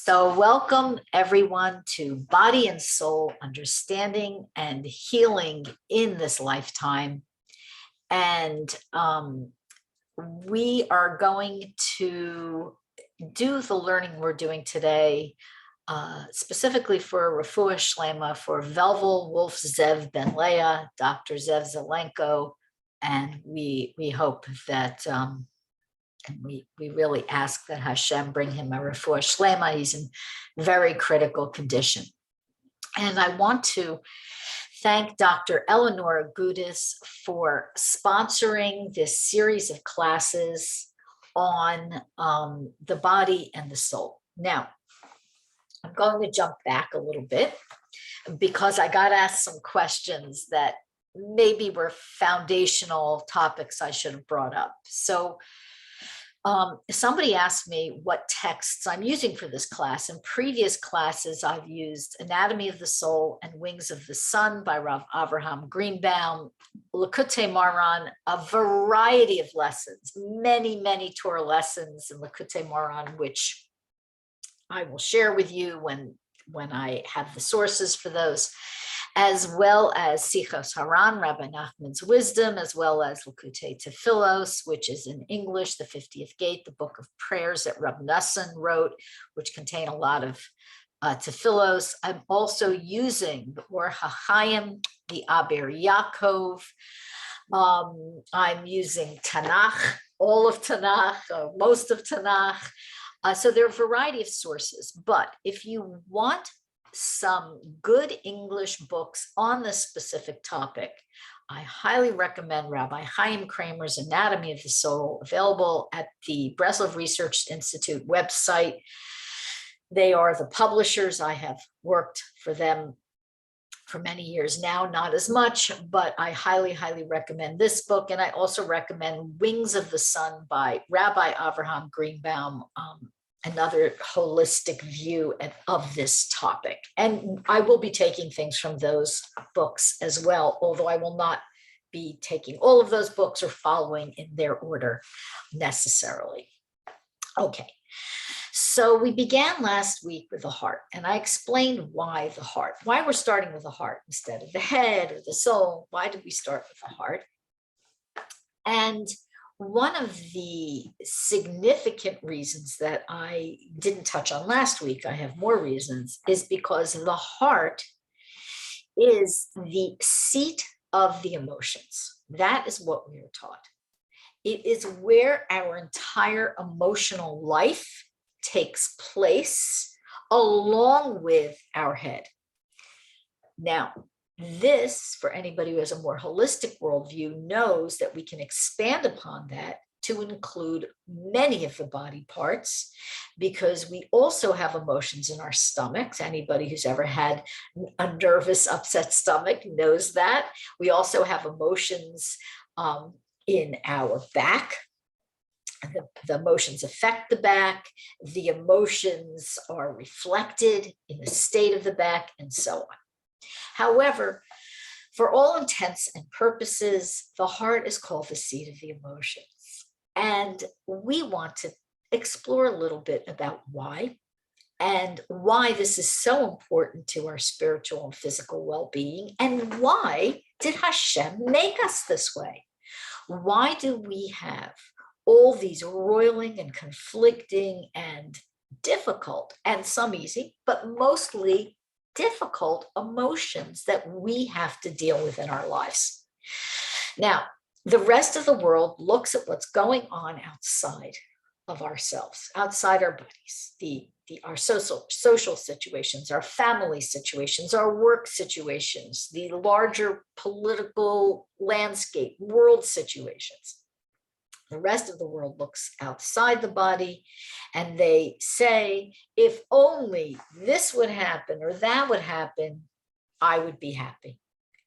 So welcome everyone to Body and Soul Understanding and Healing in this lifetime. And we are going to do the learning we're doing today, specifically for Refuah Shlema for Velvel Wolf Zev Ben Leah, Dr. Zev Zelenko, and we hope that and we really ask that Hashem bring him a refuah shlema. He's in very critical condition. And I want to thank Dr. Eleanor Gudis for sponsoring this series of classes on the body and the soul. Now, I'm going to jump back a little bit because I got asked some questions that maybe were foundational topics I should have brought up. So somebody asked me what texts I'm using for this class. In previous classes, I've used Anatomy of the Soul and Wings of the Sun by Rav Avraham Greenbaum, Likutei Moharan, a variety of lessons, many Torah lessons in Likutei Moharan, which I will share with you when I have the sources for those, as well as Sichos Haran, Rabbi Nachman's Wisdom, as well as Likutei Tefillos, which is in English, the 50th Gate, the book of prayers that Rabbi Nassan wrote, which contain a lot of Tefillos. I'm also using the Or HaChaim, the Aber Yaakov. I'm using Tanakh, all of Tanakh, most of Tanakh. So there are a variety of sources, but if you want some good English books on this specific topic, I highly recommend Rabbi Chaim Kramer's Anatomy of the Soul, available at the Breslov Research Institute website. They are the publishers. I have worked for them for many years now, not as much, but I highly recommend this book. And I also recommend Wings of the Sun by Rabbi Avraham Greenbaum, another holistic view of this topic. And I will be taking things from those books as well, although I will not be taking all of those books or following in their order necessarily. Okay, so we began last week with the heart, and I explained why the heart, why we're starting with the heart instead of the head or the soul. Why did we start with the heart? And one of the significant reasons that I didn't touch on last week, I have more reasons, is because the heart is the seat of the emotions. That is what we are taught. It is where our entire emotional life takes place, along with our head. Now, this, for anybody who has a more holistic worldview, knows that we can expand upon that to include many of the body parts, because we also have emotions in our stomachs. Anybody who's ever had a nervous, upset stomach knows that. We also have emotions in our back. The emotions affect the back. The emotions are reflected in the state of the back, and so on. However, for all intents and purposes, the heart is called the seat of the emotions. And we want to explore a little bit about why, and why this is so important to our spiritual and physical well-being, and why did Hashem make us this way? Why do we have all these roiling and conflicting and difficult, and some easy, but mostly difficult emotions that we have to deal with in our lives? Now, the rest of the world looks at what's going on outside of ourselves, outside our bodies, our social situations, our family situations, our work situations, the larger political landscape, world situations. The rest of the world looks outside the body and they say, if only this would happen or that would happen, I would be happy.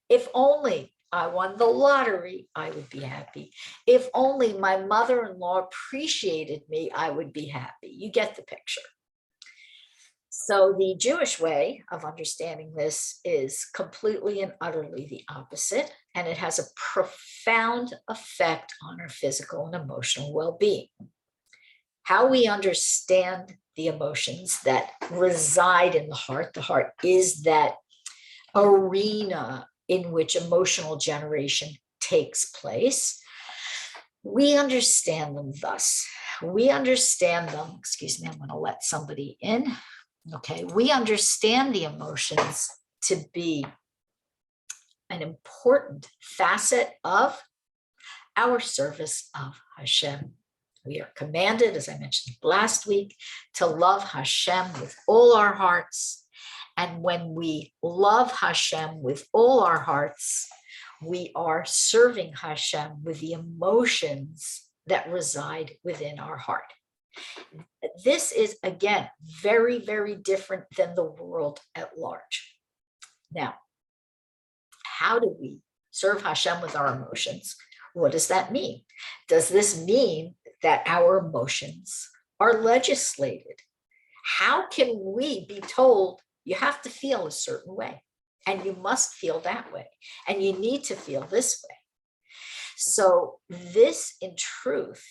If only I won the lottery, I would be happy. If only my mother-in-law appreciated me, I would be happy. You get the picture. So the Jewish way of understanding this is completely and utterly the opposite, and it has a profound effect on our physical and emotional well-being. How we understand the emotions that reside in the heart. The heart is that arena in which emotional generation takes place. We understand them thus. We understand them, excuse me, I'm going to let somebody in. Okay, we understand the emotions to be an important facet of our service of Hashem. We are commanded, as I mentioned last week, to love Hashem with all our hearts. And when we love Hashem with all our hearts, we are serving Hashem with the emotions that reside within our heart. This is, again, very, very different than the world at large. Now, how do we serve Hashem with our emotions? What does that mean? Does this mean that our emotions are legislated? How can we be told you have to feel a certain way, and you must feel that way, and you need to feel this way? So this, in truth,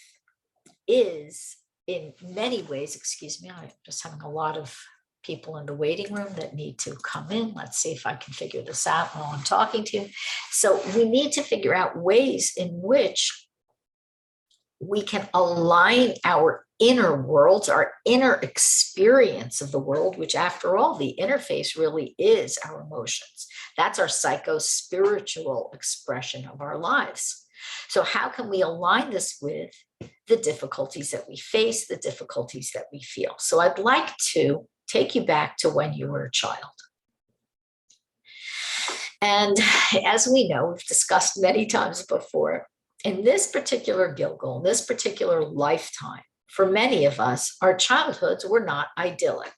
is in many ways, excuse me, I'm just having a lot of people in the waiting room that need to come in. Let's see if I can figure this out while I'm talking to you. So we need to figure out ways in which we can align our inner worlds, our inner experience of the world, which after all, the interface really is our emotions. That's our psycho-spiritual expression of our lives. So how can we align this with the difficulties that we face, the difficulties that we feel? So I'd like to take you back to when you were a child. And as we know, we've discussed many times before, in this particular Gilgul, this particular lifetime, for many of us, our childhoods were not idyllic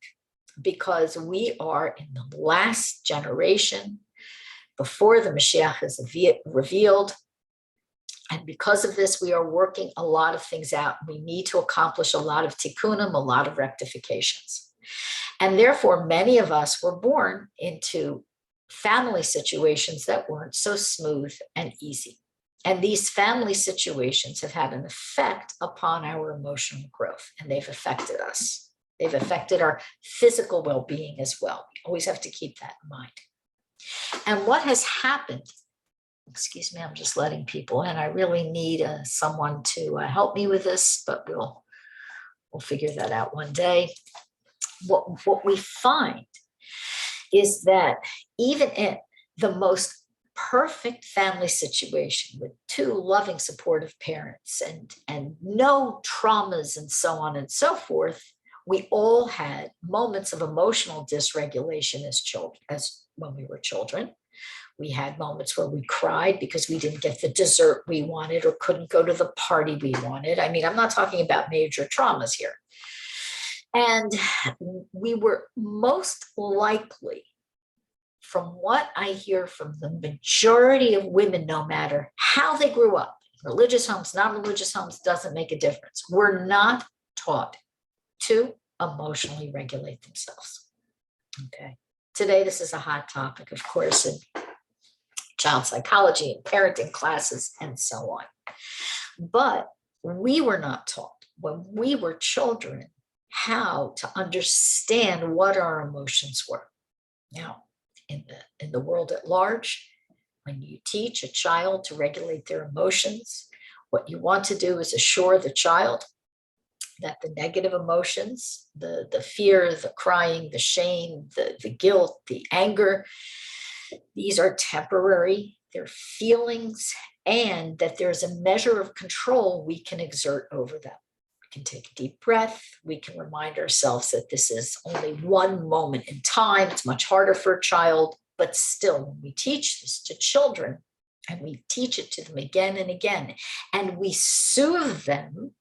because we are in the last generation before the Mashiach is revealed. And because of this, we are working a lot of things out. We need to accomplish a lot of tikkunim, a lot of rectifications. And therefore, many of us were born into family situations that weren't so smooth and easy. And these family situations have had an effect upon our emotional growth, and they've affected us. They've affected our physical well-being as well. We always have to keep that in mind. And what has happened, excuse me, I'm just letting people in. I really need someone to help me with this, but we'll figure that out one day. What we find is that even in the most perfect family situation with two loving, supportive parents and no traumas and so on and so forth, we all had moments of emotional dysregulation as children, as when we were children. We had moments where we cried because we didn't get the dessert we wanted or couldn't go to the party we wanted. I mean, I'm not talking about major traumas here. And we were most likely, from what I hear from the majority of women, no matter how they grew up, religious homes, non-religious homes, doesn't make a difference. We're not taught to emotionally regulate themselves. Okay. Today, this is a hot topic, of course, in child psychology and parenting classes and so on. But we were not taught when we were children how to understand what our emotions were. Now, in the world at large, when you teach a child to regulate their emotions, what you want to do is assure the child that the negative emotions, the fear, the crying, the shame, the guilt, the anger, these are temporary, they're feelings, and that there's a measure of control we can exert over them. We can take a deep breath. We can remind ourselves that this is only one moment in time. It's much harder for a child, but still, when we teach this to children, and we teach it to them again and again, and we soothe them,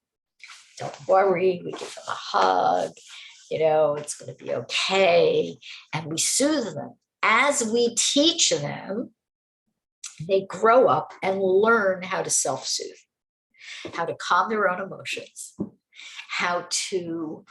don't worry, we give them a hug, it's going to be okay, and we soothe them. As we teach them, they grow up and learn how to self-soothe, how to calm their own emotions, how to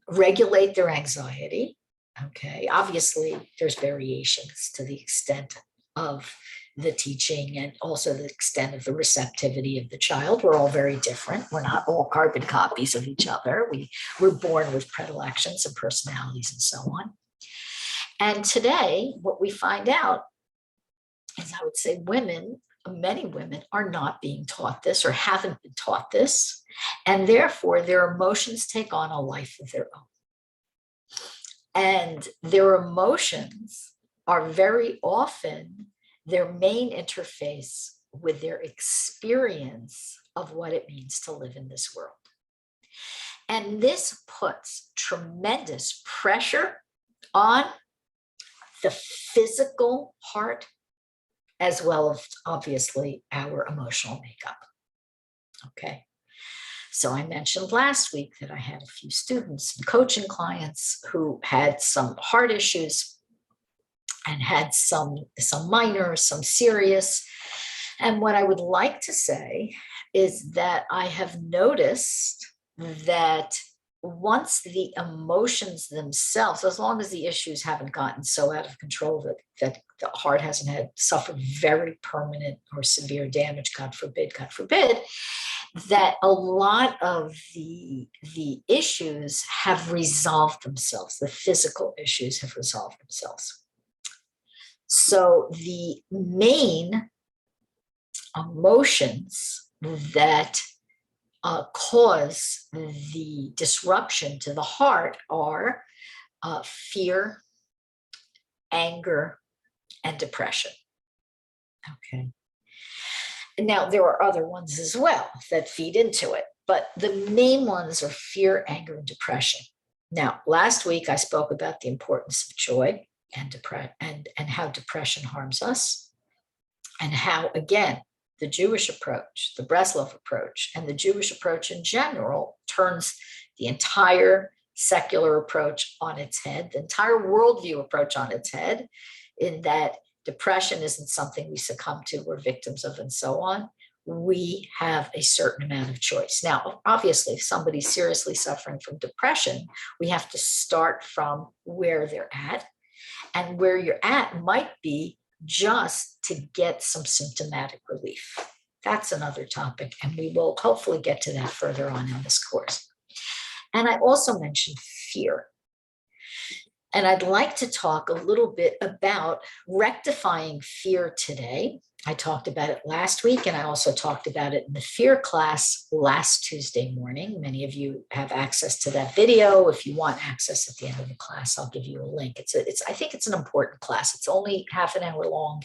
regulate their anxiety. Okay, obviously there's variations to the extent of the teaching and also the extent of the receptivity of the child. We're all very different. We're not all carbon copies of each other. We're born with predilections and personalities and so on. And today, what we find out is, I would say, many women are not being taught this or haven't been taught this, and therefore their emotions take on a life of their own. And their emotions are very often their main interface with their experience of what it means to live in this world. And this puts tremendous pressure on the physical heart, as well as obviously our emotional makeup. Okay. So I mentioned last week that I had a few students and coaching clients who had some heart issues and had some minor, some serious. And what I would like to say is that I have noticed that once the emotions themselves, as long as the issues haven't gotten so out of control that the heart hasn't suffered very permanent or severe damage, God forbid, that a lot of the issues have resolved themselves. The physical issues have resolved themselves. So the main emotions that cause the disruption to the heart are fear, anger, and depression. Okay. Now, there are other ones as well that feed into it, but the main ones are fear, anger, and depression. Now, last week I spoke about the importance of joy and how depression harms us, and how, again, the Jewish approach, the Breslov approach, and the Jewish approach in general turns the entire secular approach on its head, the entire worldview approach on its head, in that depression isn't something we succumb to, we're victims of, and so on. We have a certain amount of choice. Now, obviously, if somebody's seriously suffering from depression, we have to start from where they're at, and where you're at might be just to get some symptomatic relief. That's another topic, and we will hopefully get to that further on in this course. And I also mentioned fear. And I'd like to talk a little bit about rectifying fear today. I talked about it last week, and I also talked about it in the fear class last Tuesday morning. Many of you have access to that video. If you want access at the end of the class, I'll give you a link. I think it's an important class. It's only half an hour long,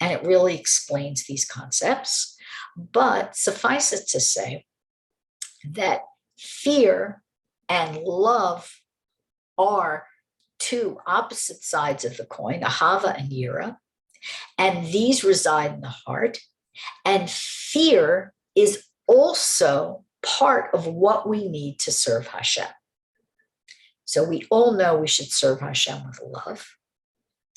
and it really explains these concepts. But suffice it to say that fear and love are two opposite sides of the coin, ahava and yira, and these reside in the heart. And fear is also part of what we need to serve Hashem. So we all know we should serve Hashem with love.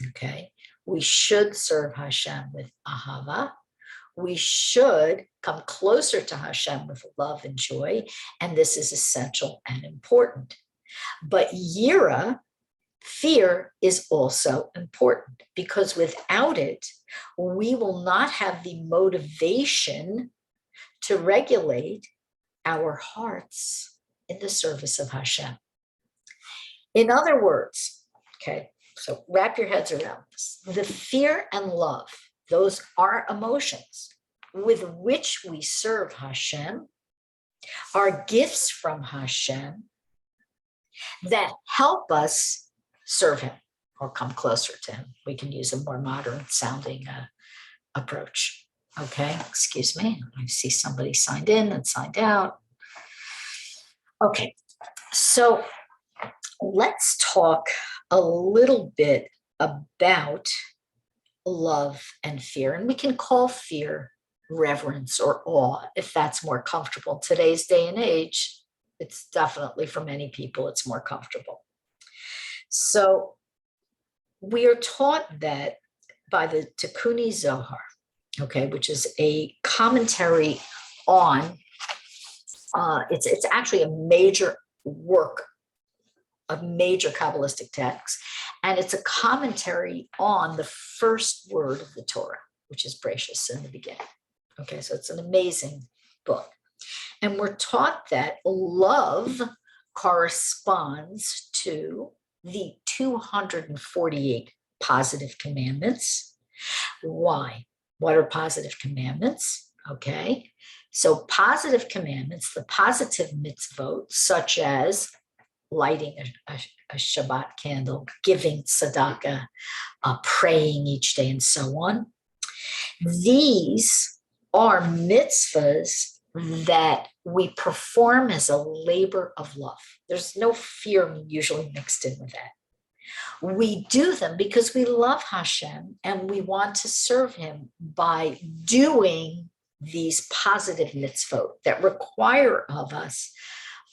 Okay, we should serve Hashem with ahava. We should come closer to Hashem with love and joy, and this is essential and important. But yira, fear, is also important, because without it, we will not have the motivation to regulate our hearts in the service of Hashem. In other words, okay, so wrap your heads around this. The fear and love, those are emotions with which we serve Hashem, are gifts from Hashem that help us serve him or come closer to him. We can use a more modern sounding approach. Okay, excuse me. I see somebody signed in and signed out. Okay, so let's talk a little bit about love and fear. And we can call fear reverence or awe, if that's more comfortable. Today's day and age, it's definitely, for many people, it's more comfortable. So we are taught that by the Tikkuni Zohar, okay, which is a commentary on, it's actually a major work, a major Kabbalistic text, and it's a commentary on the first word of the Torah. which is gracious in the beginning. Okay, so it's an amazing book. And we're taught that love corresponds to the 248 positive commandments. Why? What are positive commandments? Okay, so positive commandments, the positive mitzvot, such as lighting a Shabbat candle, giving tzedakah, praying each day, and so on. These are mitzvahs that we perform as a labor of love. There's no fear usually mixed in with that. We do them because we love Hashem and we want to serve him by doing these positive mitzvot that require of us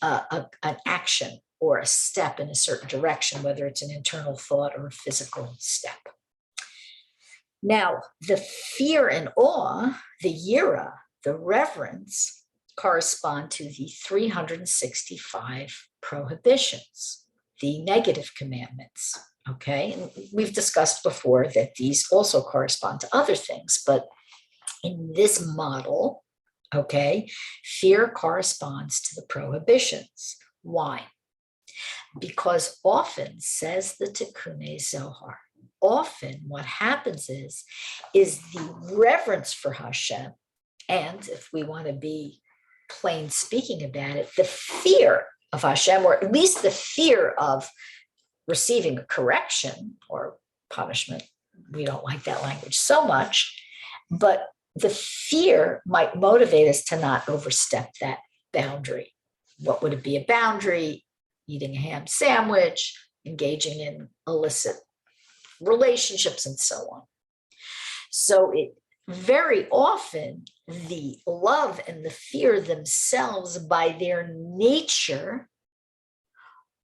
an action or a step in a certain direction, whether it's an internal thought or a physical step. Now, the fear and awe, the yira, the reverence, correspond to the 365 prohibitions, the negative commandments, okay? And we've discussed before that these also correspond to other things, but in this model, okay, fear corresponds to the prohibitions. Why? Because often, says the Tikkun Zohar, often what happens is the reverence for Hashem, and if we want to be plain speaking about it, the fear of Hashem, or at least the fear of receiving a correction or punishment. We don't like that language so much, but the fear might motivate us to not overstep that boundary. What would it be a boundary? Eating a ham sandwich, engaging in illicit relationships, and so on. So it very often, the love and the fear themselves, by their nature,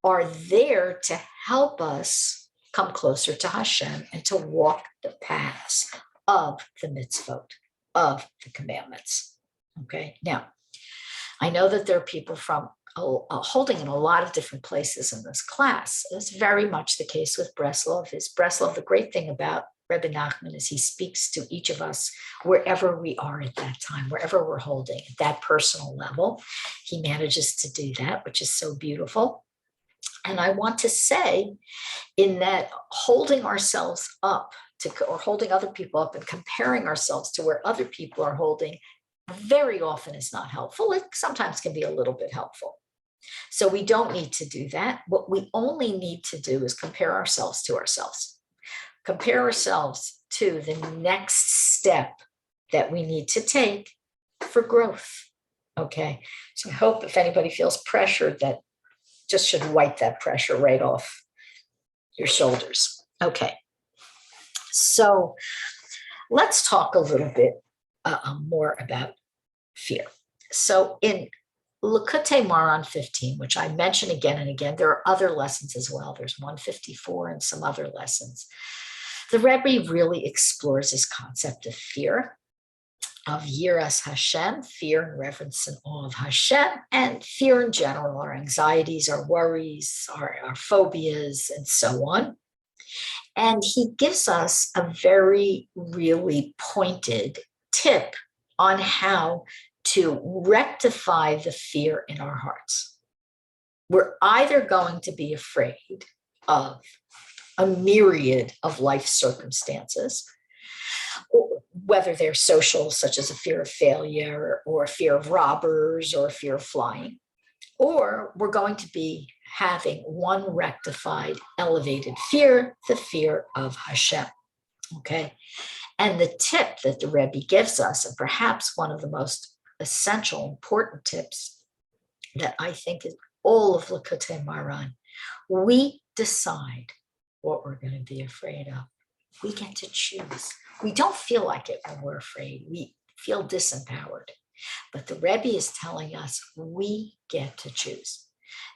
are there to help us come closer to Hashem and to walk the paths of the mitzvot, of the commandments. Okay, now, I know that there are people from holding in a lot of different places in this class. It's very much the case with Breslov. The great thing about Rebbe Nachman is he speaks to each of us wherever we are at that time, wherever we're holding at that personal level. He manages to do that, which is so beautiful. And I want to say, in that holding ourselves up to, or holding other people up and comparing ourselves to where other people are holding, very often is not helpful. It sometimes can be a little bit helpful. So we don't need to do that. What we only need to do is compare ourselves to ourselves. Compare ourselves to the next step that we need to take for growth. Okay, so I hope if anybody feels pressured, that just should wipe that pressure right off your shoulders. Okay, so let's talk a little bit more about fear. So in Likutei Moharan 15, which I mention again and again, there are other lessons as well. There's 154 and some other lessons. The Rebbe really explores this concept of fear, of yiras Hashem, fear and reverence and awe of Hashem, and fear in general, our anxieties, our worries, our phobias, and so on. And he gives us a very, really pointed tip on how to rectify the fear in our hearts. We're either going to be afraid of a myriad of life circumstances, whether they're social, such as a fear of failure or a fear of robbers or a fear of flying, or we're going to be having one rectified, elevated fear, the fear of Hashem. Okay. And the tip that the Rebbe gives us, and perhaps one of the most essential, important tips that I think is all of Likutei Moharan, we decide what we're going to be afraid of. We get to choose. We don't feel like it when we're afraid. We feel disempowered. But the Rebbe is telling us we get to choose.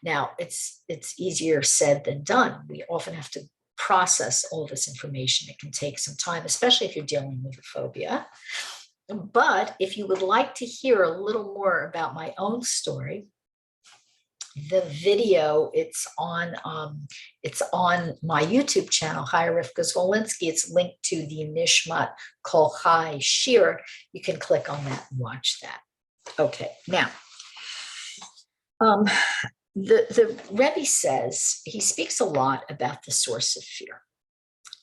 Now, it's easier said than done. We often have to process all this information. It can take some time, especially if you're dealing with a phobia. But if you would like to hear a little more about my own story, the video, it's on my YouTube channel, Chaya Rivka Zwolinski. It's linked to the Nishmat Kol Chai Shir. You can click on that and watch that. Okay, now, the Rebbe says, he speaks a lot about the source of fear.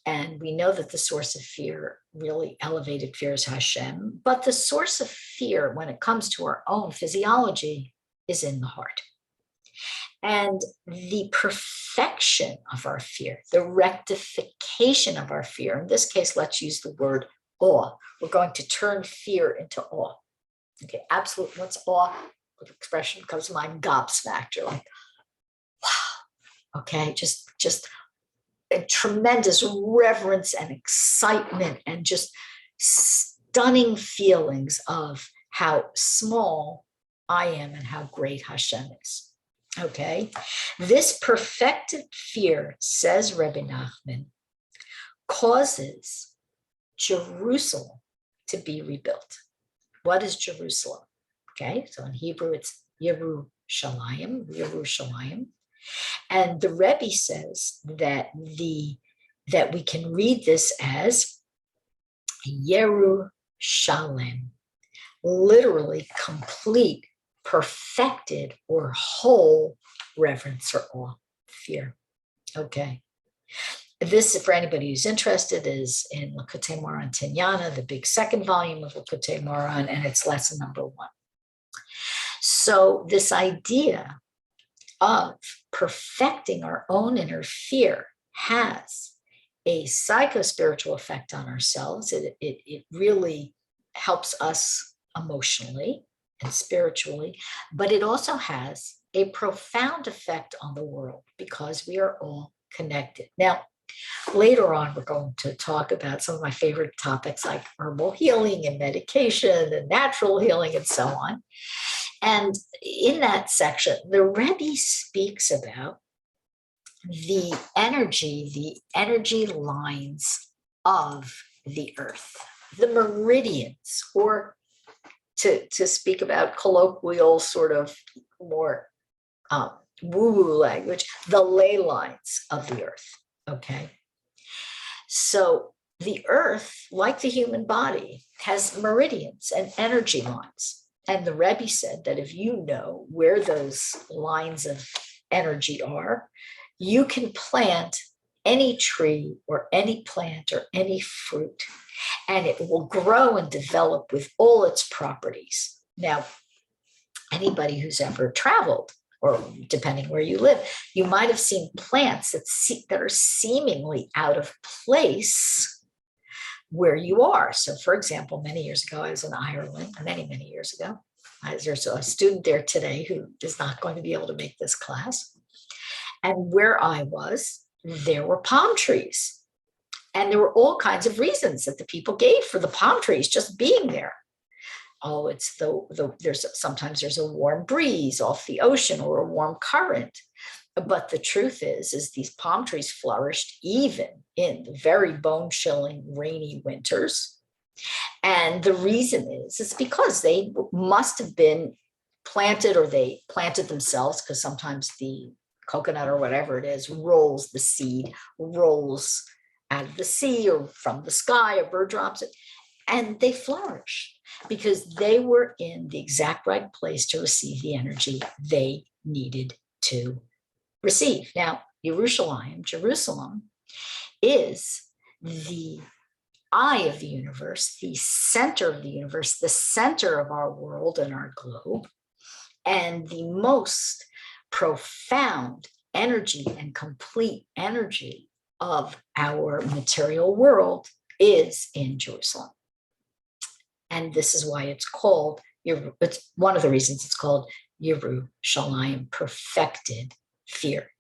And we know that the source of fear, really elevated fear, is Hashem. But the source of fear, when it comes to our own physiology, is in the heart. And the perfection of our fear, the rectification of our fear, in this case, let's use the word awe. We're going to turn fear into awe. Okay, absolute, what's awe? What expression comes to mind? Gobsmacked. You're like, wow. Okay, just a tremendous reverence and excitement and just stunning feelings of how small I am and how great Hashem is. Okay, this perfected fear, says Rebbe Nachman, causes Jerusalem to be rebuilt. What is Jerusalem? Okay, so in Hebrew it's Yerushalayim, Yerushalayim. And the Rebbe says that we can read this as Yerushalem, literally complete, perfected, or whole reverence or awe, fear. Okay. This, for anybody who's interested, is in Likutei Moharan Tinyana, the big second volume of Likutei Moharan, and it's lesson number 1. So this idea of perfecting our own inner fear has a psycho-spiritual effect on ourselves. It really helps us emotionally and spiritually, but it also has a profound effect on the world because we are all connected. Now, later on, we're going to talk about some of my favorite topics like herbal healing and medication and natural healing and so on. And in that section, the Rebbe speaks about the energy lines of the earth, the meridians, or to speak about colloquial, sort of more woo-woo language, the ley lines of the earth, okay? So the earth, like the human body, has meridians and energy lines. And the Rebbe said that if you know where those lines of energy are, you can plant any tree or any plant or any fruit, and it will grow and develop with all its properties. Now, anybody who's ever traveled, or depending where you live, you might have seen plants that are seemingly out of place where you are. So, for example, many years ago, I was in Ireland, many years ago. There's a student there today who is not going to be able to make this class. And where I was, there were palm trees. And there were all kinds of reasons that the people gave for the palm trees just being there. Oh, it's sometimes there's a warm breeze off the ocean or a warm current. But the truth is these palm trees flourished even in the very bone-chilling rainy winters. And the reason is because they must have been planted, or they planted themselves, because sometimes the coconut or whatever it is rolls, the seed rolls out of the sea or from the sky, a bird drops it, and they flourish because they were in the exact right place to receive the energy they needed to receive. Now, Jerusalem, is the eye of the universe, the center of the universe, the center of our world and our globe, and the most profound energy and complete energy of our material world is in Jerusalem. And this is why it's called, it's one of the reasons it's called Yerushalayim, perfected fear,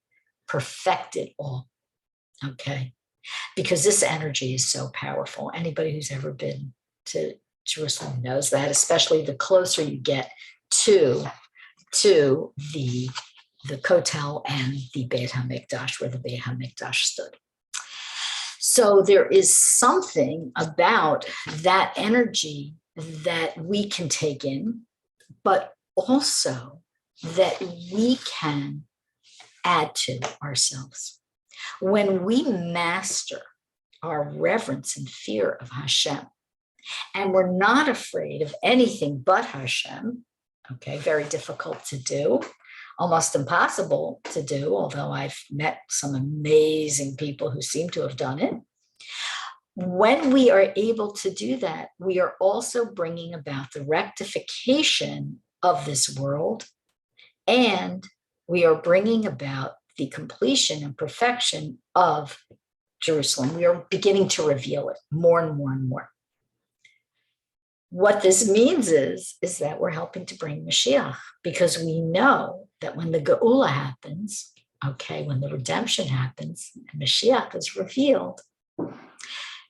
perfected awe, okay? Because this energy is so powerful. Anybody who's ever been to Jerusalem knows that, especially the closer you get to the Kotel and the Beit HaMikdash, where the Beit HaMikdash stood. So there is something about that energy that we can take in, but also that we can add to ourselves. When we master our reverence and fear of Hashem, and we're not afraid of anything but Hashem, okay, very difficult to do, almost impossible to do, although I've met some amazing people who seem to have done it. When we are able to do that, we are also bringing about the rectification of this world, and we are bringing about the completion and perfection of Jerusalem. We are beginning to reveal it more and more and more. What this means is that we're helping to bring Mashiach, because we know that when the Geula happens, okay, when the redemption happens, and Mashiach is revealed,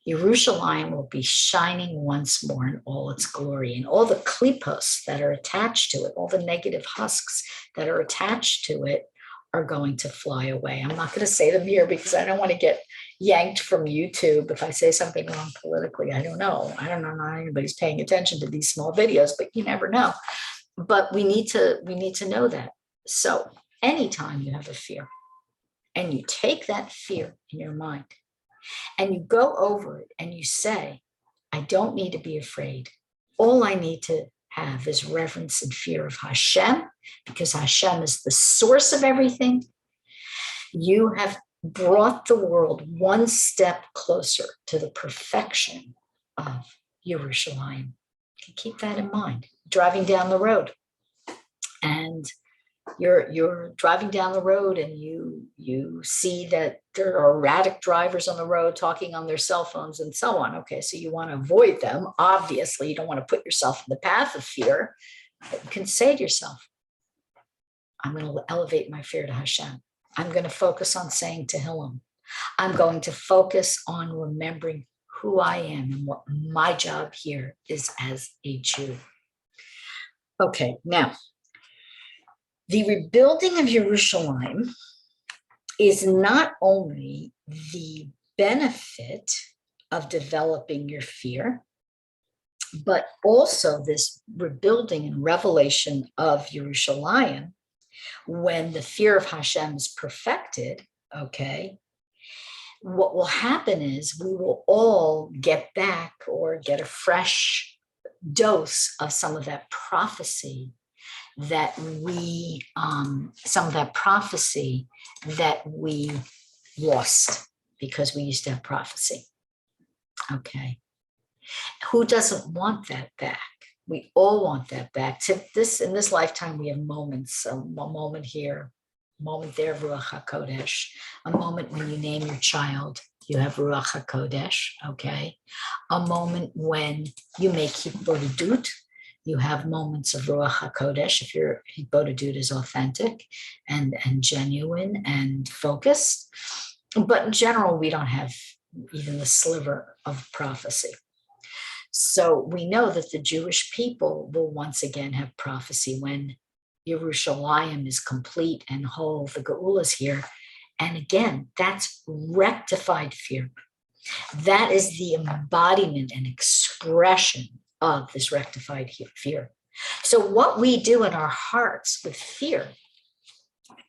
Yerushalayim will be shining once more in all its glory, and all the klipos that are attached to it, all the negative husks that are attached to it, are going to fly away. I'm not going to say them here because I don't want to get yanked from YouTube if I say something wrong politically. I don't know. Not anybody's paying attention to these small videos, but you never know. But we need to know that. So anytime you have a fear and you take that fear in your mind and you go over it and you say, I don't need to be afraid. All I need to have is reverence and fear of Hashem, because Hashem is the source of everything. You have brought the world one step closer to the perfection of Yerushalayim. Keep that in mind. Driving down the road, and you're driving down the road, and you see that there are erratic drivers on the road talking on their cell phones and so on. Okay, so you want to avoid them. Obviously, you don't want to put yourself in the path of fear. But you can say to yourself, I'm going to elevate my fear to Hashem. I'm going to focus on saying Tehillim. I'm going to focus on remembering who I am and what my job here is as a Jew. Okay, now, the rebuilding of Yerushalayim is not only the benefit of developing your fear, but also this rebuilding and revelation of Yerushalayim. When the fear of Hashem is perfected, okay, what will happen is we will all get back or get a fresh dose of some of that prophecy that we lost because we used to have prophecy. Okay. Who doesn't want that back? We all want that back. In this lifetime, we have moments, a moment here, a moment there, Ruach HaKodesh, a moment when you name your child, you have Ruach HaKodesh, okay? A moment when you make Hitbodedut, you have moments of Ruach HaKodesh, if your Hitbodedut is authentic and genuine and focused. But in general, we don't have even the sliver of prophecy. So we know that the Jewish people will once again have prophecy when Yerushalayim is complete and whole, the Geula is here. And again, that's rectified fear. That is the embodiment and expression of this rectified fear. So what we do in our hearts with fear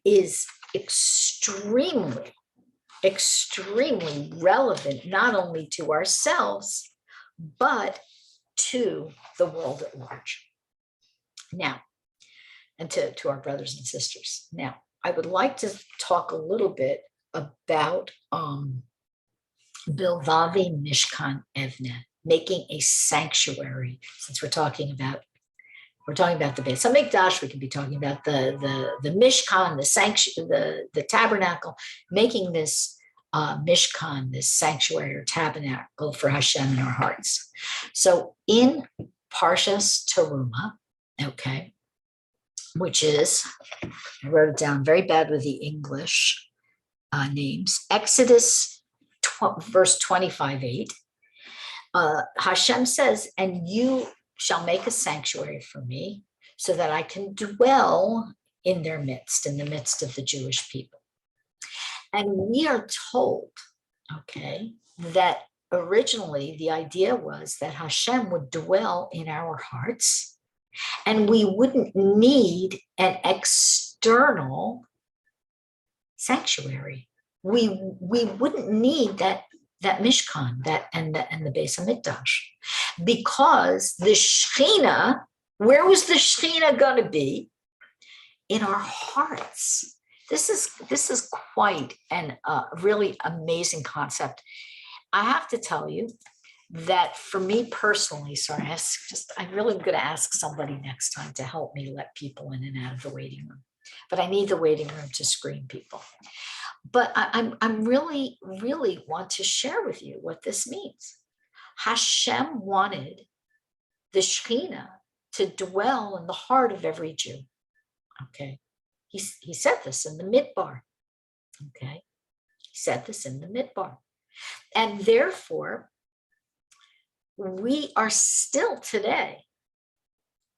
is extremely, extremely relevant, not only to ourselves, but to the world at large. Now, and to our brothers and sisters. Now, I would like to talk a little bit about Bilvavi Mishkan Evneh, making a sanctuary, since we're talking about the Beis HaMikdash, we could be talking about the Mishkan, the tabernacle, making this Mishkan, this sanctuary or tabernacle for Hashem in our hearts. So in Parshas Teruma, okay, which is, I wrote it down very bad with the English names, Exodus verse 25:8, Hashem says, and you shall make a sanctuary for me so that I can dwell in their midst, in the midst of the Jewish people. And we are told, okay, that originally the idea was that Hashem would dwell in our hearts, And we wouldn't need an external sanctuary. We wouldn't need that Mishkan, and the Beis Hamikdash, because the Shekhinah, where was the Shekhinah going to be? In our hearts. This is quite an really amazing concept. I have to tell you that for me personally, sorry, I'm really going to ask somebody next time to help me let people in and out of the waiting room. But I need the waiting room to screen people. But I'm really want to share with you what this means. Hashem wanted the Shekhinah to dwell in the heart of every Jew. Okay. He said this in the Midbar. Okay. He said this in the Midbar. And therefore, we are still today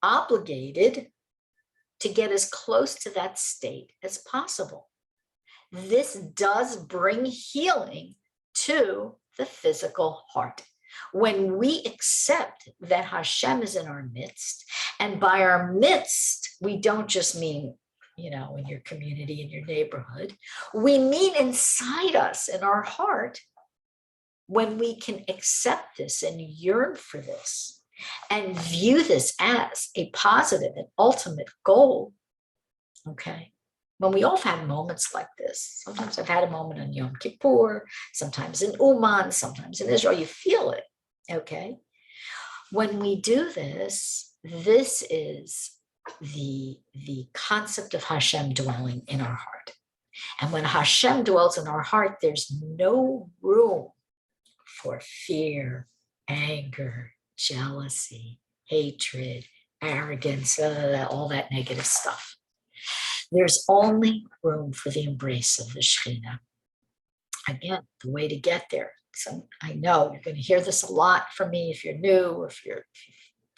obligated to get as close to that state as possible. This does bring healing to the physical heart. When we accept that Hashem is in our midst, and by our midst, we don't just mean, in your community, in your neighborhood, we mean inside us, in our heart. When we can accept this and yearn for this and view this as a positive and ultimate goal, okay? When we all have had moments like this, sometimes I've had a moment on Yom Kippur, sometimes in Uman, sometimes in Israel, you feel it, okay? When we do this, this is the concept of Hashem dwelling in our heart. And when Hashem dwells in our heart, there's no room for fear, anger, jealousy, hatred, arrogance, all that negative stuff. There's only room for the embrace of the Shekhinah. Again, the way to get there. So I know you're going to hear this a lot from me if you're new, or if you've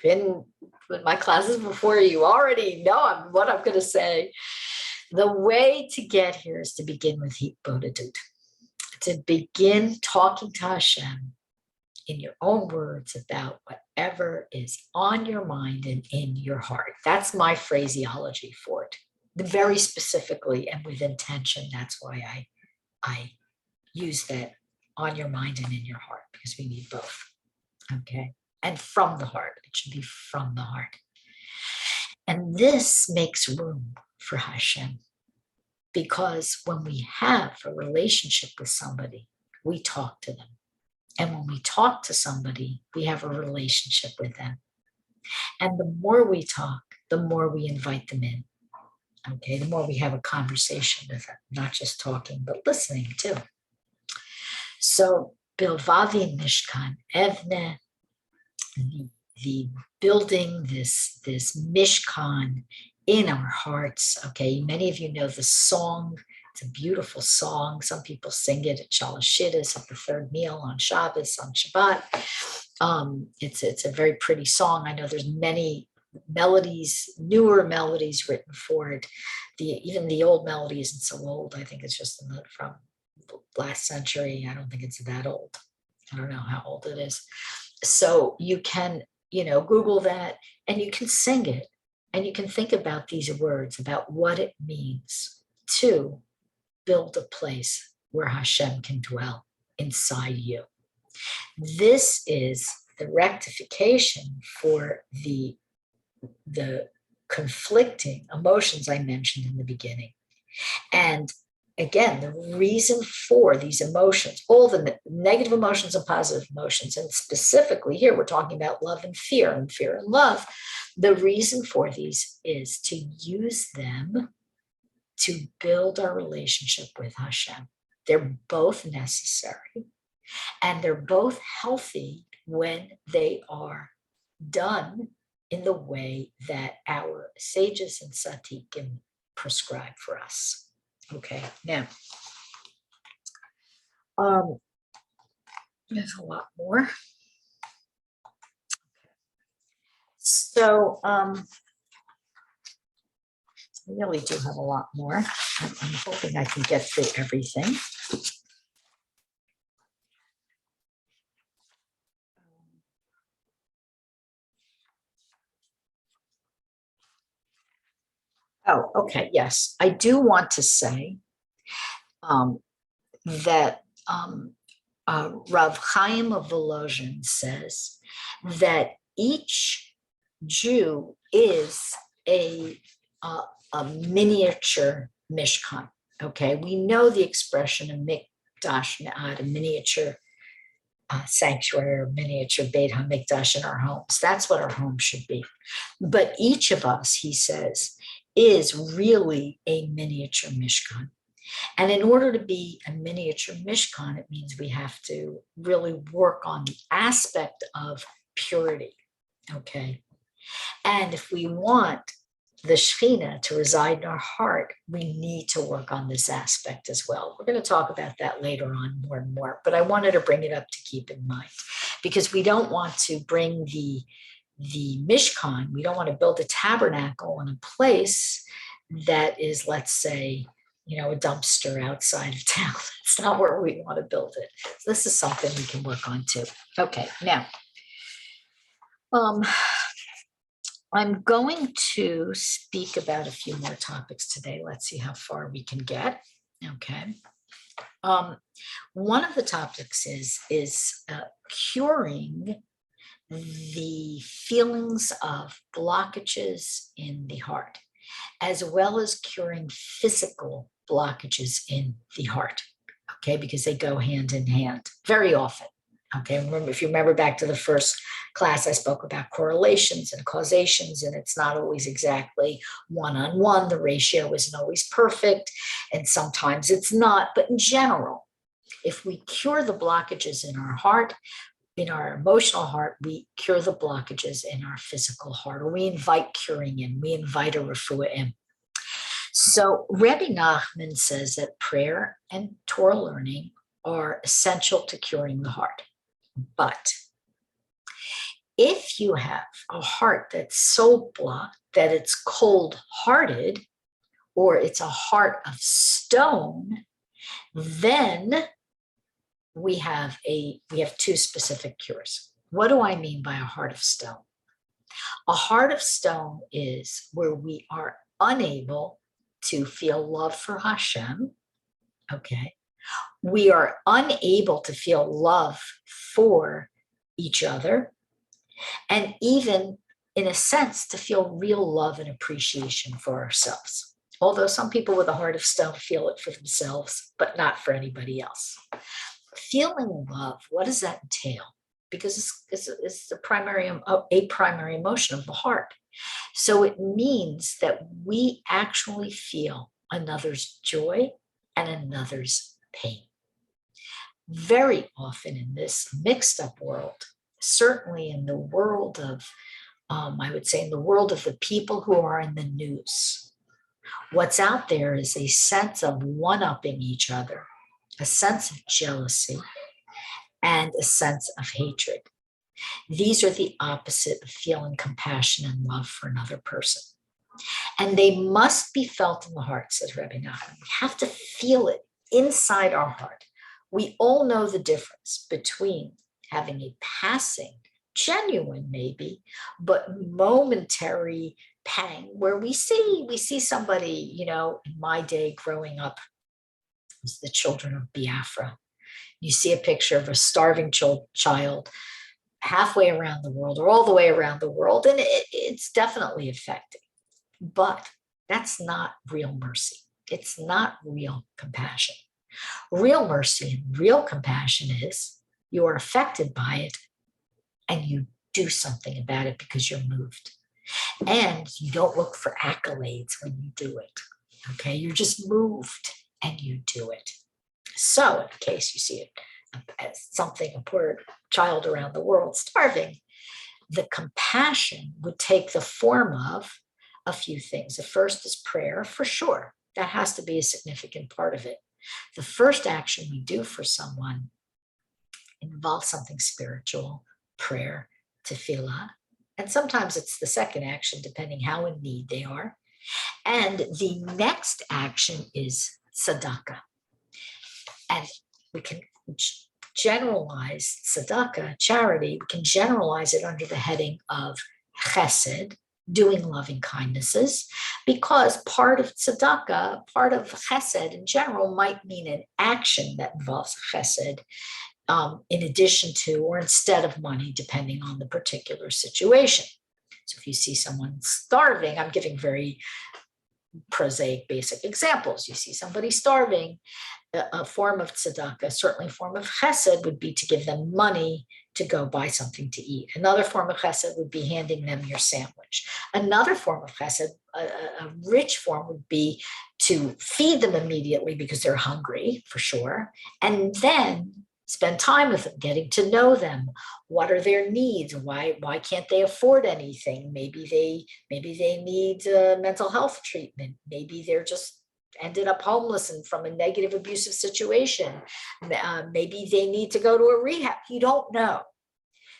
been with my classes before, you already know what I'm going to say. The way to get here is to begin with Hitbodedut, to begin talking to Hashem in your own words about whatever is on your mind and in your heart. That's my phraseology for it. Very specifically and with intention. That's why I use that on your mind and in your heart, because we need both. Okay. And from the heart. It should be from the heart. And this makes room for Hashem. Because when we have a relationship with somebody, we talk to them. And when we talk to somebody, we have a relationship with them. And the more we talk, the more we invite them in. Okay, the more we have a conversation with them, not just talking, but listening too. So, Bilvavi Mishkan, Evneh, the building this Mishkan in our hearts. Okay, many of you know the song. It's a beautiful song. Some people sing it at Shalashiddas, at the third meal, on Shabbos, on Shabbat. It's a very pretty song. I know there's many melodies, newer melodies written for it. Even the old melody isn't so old. I think it's just from last century. I don't think it's that old. I don't know how old it is. So you can, Google that and you can sing it, and you can think about these words, about what it means to build a place where Hashem can dwell inside you. This is the rectification for the conflicting emotions I mentioned in the beginning. And again, the reason for these emotions, all the negative emotions and positive emotions, and specifically here, we're talking about love and fear and love. The reason for these is to use them to build our relationship with Hashem. They're both necessary, and they're both healthy when they are done in the way that our sages and tzaddikim prescribe for us. Okay, now, there's a lot more. So, I really do have a lot more. I'm hoping I can get through everything. Oh, okay. Yes, I do want to say that Rav Chaim of Volozhin says that each Jew is a, a miniature Mishkan. Okay, we know the expression of Mikdash Me'ad, a miniature sanctuary or miniature Beit HaMikdash in our homes. That's what our home should be. But each of us, he says, is really a miniature Mishkan. And in order to be a miniature Mishkan, it means we have to really work on the aspect of purity, okay? And if we want the Shekhinah to reside in our heart, we need to work on this aspect as well. We're going to talk about that later on more and more, but I wanted to bring it up to keep in mind, because we don't want to bring the Mishkan, we don't want to build a tabernacle in a place that is, let's say, a dumpster outside of town. It's not where we want to build it. So this is something we can work on too. Okay, now, I'm going to speak about a few more topics today. Let's see how far we can get. Okay. One of the topics is curing the feelings of blockages in the heart, as well as curing physical blockages in the heart, okay, because they go hand in hand very often. Okay, remember, if you remember back to the first class, I spoke about correlations and causations, and it's not always exactly one-on-one. The ratio isn't always perfect, and sometimes it's not. But in general, if we cure the blockages in our heart, in our emotional heart, we cure the blockages in our physical heart, or we invite curing in, we invite a refuah in. So Rebbe Nachman says that prayer and Torah learning are essential to curing the heart. But if you have a heart that's so blocked that it's cold-hearted, or it's a heart of stone, then we have two specific cures. What do I mean by a heart of stone? A heart of stone is where we are unable to feel love for Hashem, okay? We are unable to feel love for each other, and even, in a sense, to feel real love and appreciation for ourselves. Although some people with a heart of stone feel it for themselves, but not for anybody else. Feeling love, what does that entail? Because it's a primary emotion of the heart. So it means that we actually feel another's joy and another's pain. Very often in this mixed up world, certainly in the world of, I would say in the world of the people who are in the news, what's out there is a sense of one-upping each other, a sense of jealousy, and a sense of hatred. These are the opposite of feeling compassion and love for another person. And they must be felt in the heart, says Rebbe Nachman. We have to feel it inside our heart. We all know the difference between having a passing, genuine maybe, but momentary pang where we see somebody, in my day growing up, it was the children of Biafra. You see a picture of a starving child halfway around the world or all the way around the world, and it's definitely affecting. But that's not real mercy. It's not real compassion. Real mercy and real compassion is you are affected by it and you do something about it because you're moved. And you don't look for accolades when you do it. Okay, you're just moved and you do it. So in case you see it as something, a poor child around the world starving, the compassion would take the form of a few things. The first is prayer, for sure. That has to be a significant part of it. The first action we do for someone involves something spiritual, prayer, tefillah, and sometimes it's the second action, depending how in need they are. And the next action is tzedakah. And we can generalize tzedakah, charity, we can generalize it under the heading of chesed, doing loving kindnesses, because part of tzedakah, part of chesed in general might mean an action that involves chesed in addition to or instead of money, depending on the particular situation. So if you see someone starving, I'm giving very prosaic, basic examples. You see somebody starving, a form of tzedakah, certainly a form of chesed would be to give them money to go buy something to eat. Another form of chesed would be handing them your sandwich. Another form of chesed, a rich form, would be to feed them immediately because they're hungry, for sure, and then spend time with them, getting to know them. What are their needs? Why can't they afford anything? Maybe they need mental health treatment. Maybe they're just ended up homeless and from a negative abusive situation. Maybe they need to go to a rehab. You don't know.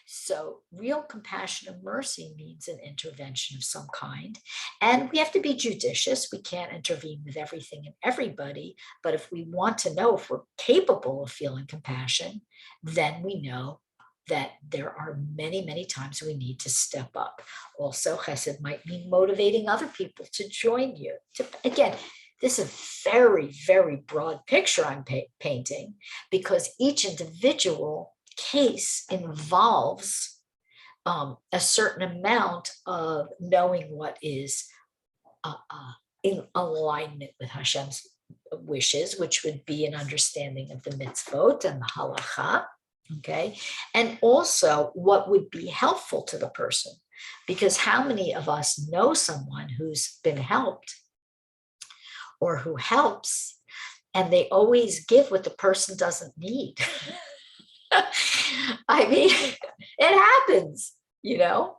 So real compassion and mercy means an intervention of some kind. And we have to be judicious. We can't intervene with everything and everybody. But if we want to know if we're capable of feeling compassion, then we know that there are many, many times we need to step up. Also, chesed might mean motivating other people to join you. Again, this is a very, very broad picture I'm painting, because each individual case involves a certain amount of knowing what is in alignment with Hashem's wishes, which would be an understanding of the mitzvot and the halacha, okay? And also what would be helpful to the person, because how many of us know someone who's been helped or who helps, and they always give what the person doesn't need? I mean, it happens, you know.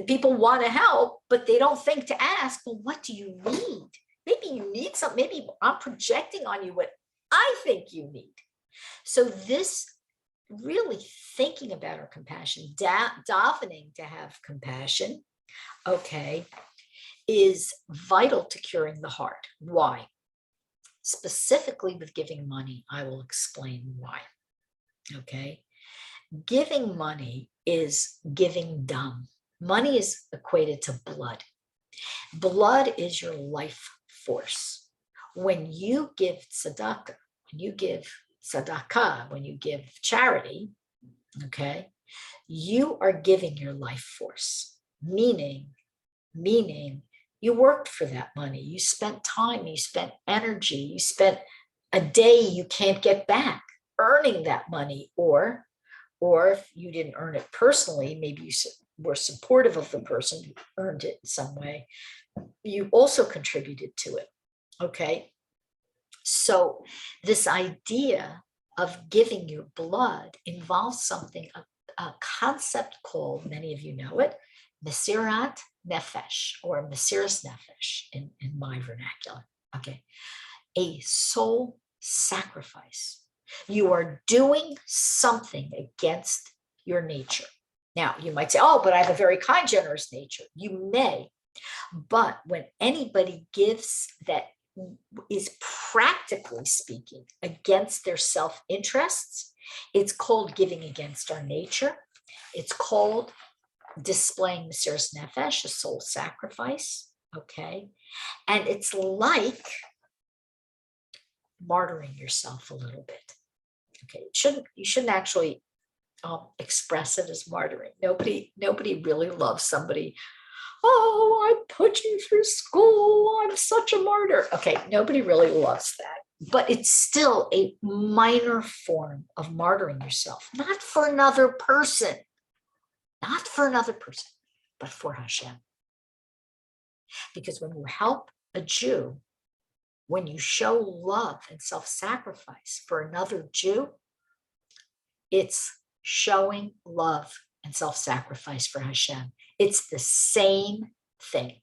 People want to help, but they don't think to ask, well, what do you need? Maybe you need something. Maybe I'm projecting on you what I think you need. So this really thinking about our compassion, davening to have compassion, okay, is vital to curing the heart. Why? Specifically with giving money, I will explain why. Okay, giving money is giving dam. Money is equated to blood. Blood is your life force. When you give tzedakah, when you give charity, okay, you are giving your life force, meaning you worked for that money. You spent time, you spent energy, you spent a day you can't get back earning that money, or if you didn't earn it personally, maybe you were supportive of the person who earned it in some way, you also contributed to it, okay? So this idea of giving your blood involves something, a concept called, many of you know it, Mesirat Nefesh, or Mesiras Nefesh in my vernacular, okay? A soul sacrifice. You are doing something against your nature. Now, you might say, oh, but I have a very kind, generous nature. You may, but when anybody gives that is practically speaking against their self-interests, it's called giving against our nature. It's called displaying Mesiras Nefesh, a soul sacrifice, okay? And it's like martyring yourself a little bit. Okay, you shouldn't actually express it as martyring. Nobody really loves somebody. Oh, I put you through school. I'm such a martyr. Okay, nobody really loves that. But it's still a minor form of martyring yourself, not for another person, but for Hashem. Because when you help a Jew, when you show love and self-sacrifice for another Jew, it's showing love and self-sacrifice for Hashem. It's the same thing.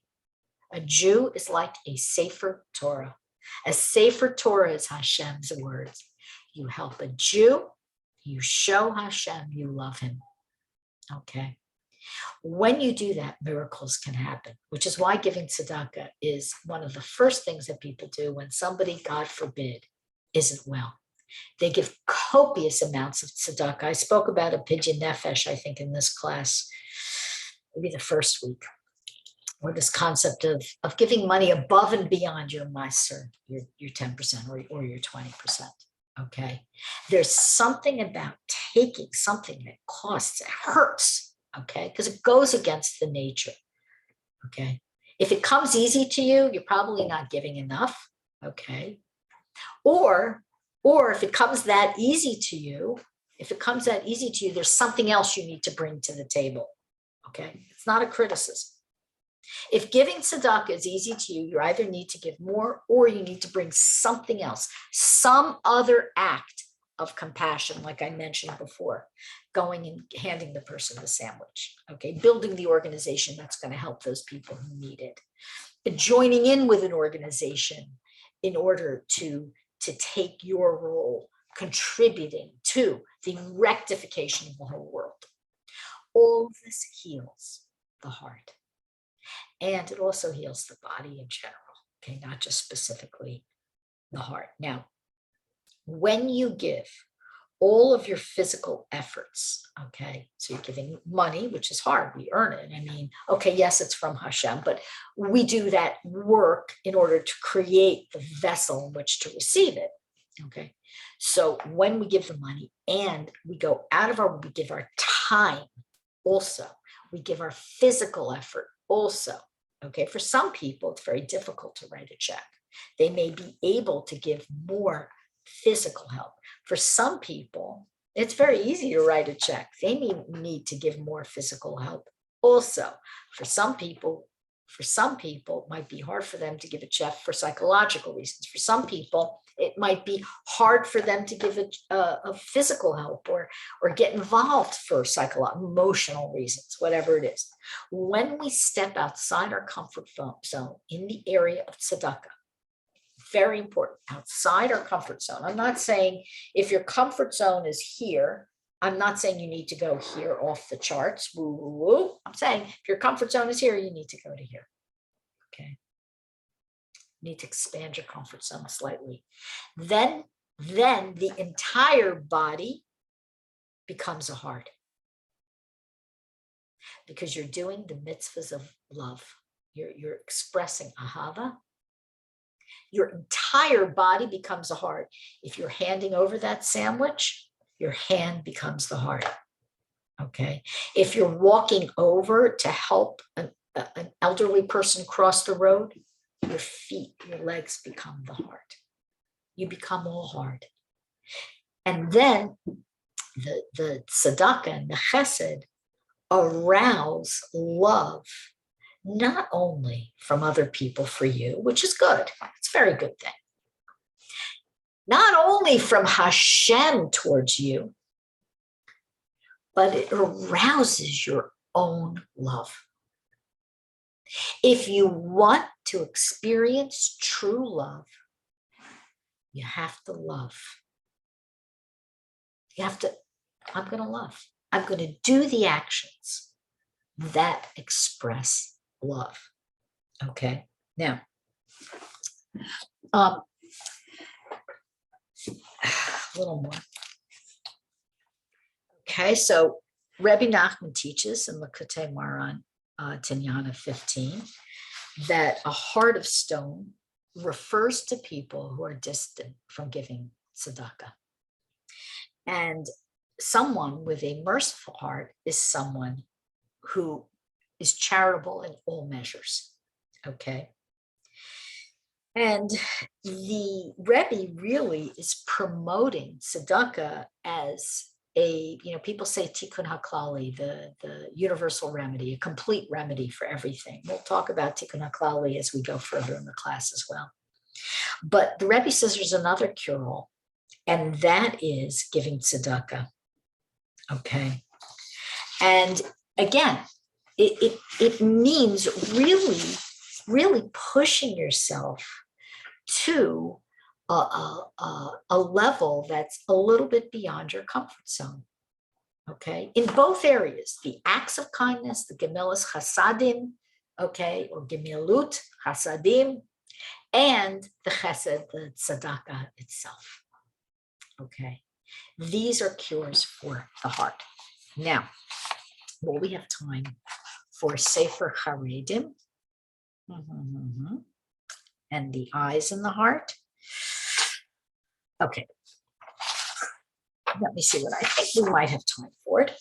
A Jew is like a Sefer Torah. A Sefer Torah is Hashem's words. You help a Jew, you show Hashem you love him. Okay? When you do that, miracles can happen, which is why giving tzedakah is one of the first things that people do when somebody, God forbid, isn't well. They give copious amounts of tzedakah. I spoke about a pidyon nefesh, I think, in this class, maybe the first week. or this concept of giving money above and beyond your maaser, your 10% or your 20%. Okay. There's something about taking something that costs, it hurts. Okay. Because it goes against the nature. Okay. If it comes easy to you, you're probably not giving enough. Okay. Or if it comes that easy to you, there's something else you need to bring to the table. Okay. It's not a criticism. If giving tzedakah is easy to you, you either need to give more or you need to bring something else, some other act of compassion, like I mentioned before, going and handing the person the sandwich, okay, building the organization that's going to help those people who need it, joining in with an organization in order to take your role, contributing to the rectification of the whole world. All of this heals the heart. And it also heals the body in general, okay, not just specifically the heart. Now, when you give all of your physical efforts, okay, so you're giving money, which is hard, we earn it. I mean, okay, yes, it's from Hashem, but we do that work in order to create the vessel in which to receive it, okay? So when we give the money and we give our time also, we give our physical effort also, okay? For some people, it's very difficult to write a check. They may be able to give more physical help. For some people, it's very easy to write a check. They need to give more physical help also. For some people, it might be hard for them to give a check for psychological reasons. For some people, it might be hard for them to give a physical help or get involved for psychological, emotional reasons, whatever it is. When we step outside our comfort zone in the area of tzedakah, very important, outside our comfort zone. I'm not saying if your comfort zone is here, I'm not saying you need to go here off the charts, woo, woo, woo. I'm saying if your comfort zone is here, you need to go to here, okay? You need to expand your comfort zone slightly. Then the entire body becomes a heart because you're doing the mitzvahs of love. You're expressing ahava. Your entire body becomes a heart. If you're handing over that sandwich, your hand becomes the heart, okay? If you're walking over to help an elderly person cross the road, your feet, your legs become the heart. You become all heart. And then the tzedakah and the chesed arouse love, not only from other people for you, which is good. It's a very good thing. Not only from Hashem towards you, but it arouses your own love. If you want to experience true love, you have to love. I'm going to love. I'm going to do the actions that express love. Okay. Now, a little more. Okay, so Rebbe Nachman teaches in L'Kutei Moharan, Tinyana 15, that a heart of stone refers to people who are distant from giving tzedakah. And someone with a merciful heart is someone who is charitable in all measures, okay? And the Rebbe really is promoting tzedakah as a, people say tikkun haklali, the universal remedy, a complete remedy for everything. We'll talk about tikkun haklali as we go further in the class as well. But the Rebbe says there's another cure-all, and that is giving tzedakah, okay? And again, it means really pushing yourself to a level that's a little bit beyond your comfort zone, okay? In both areas, the acts of kindness, the gemilas chasadim, okay, or gemilut chasadim, and the chesed, the tzedakah itself, okay? These are cures for the heart. Now, well, we have time for Sefer Haredim, And the eyes and the heart. Okay. Let me see what I think we might have time for it.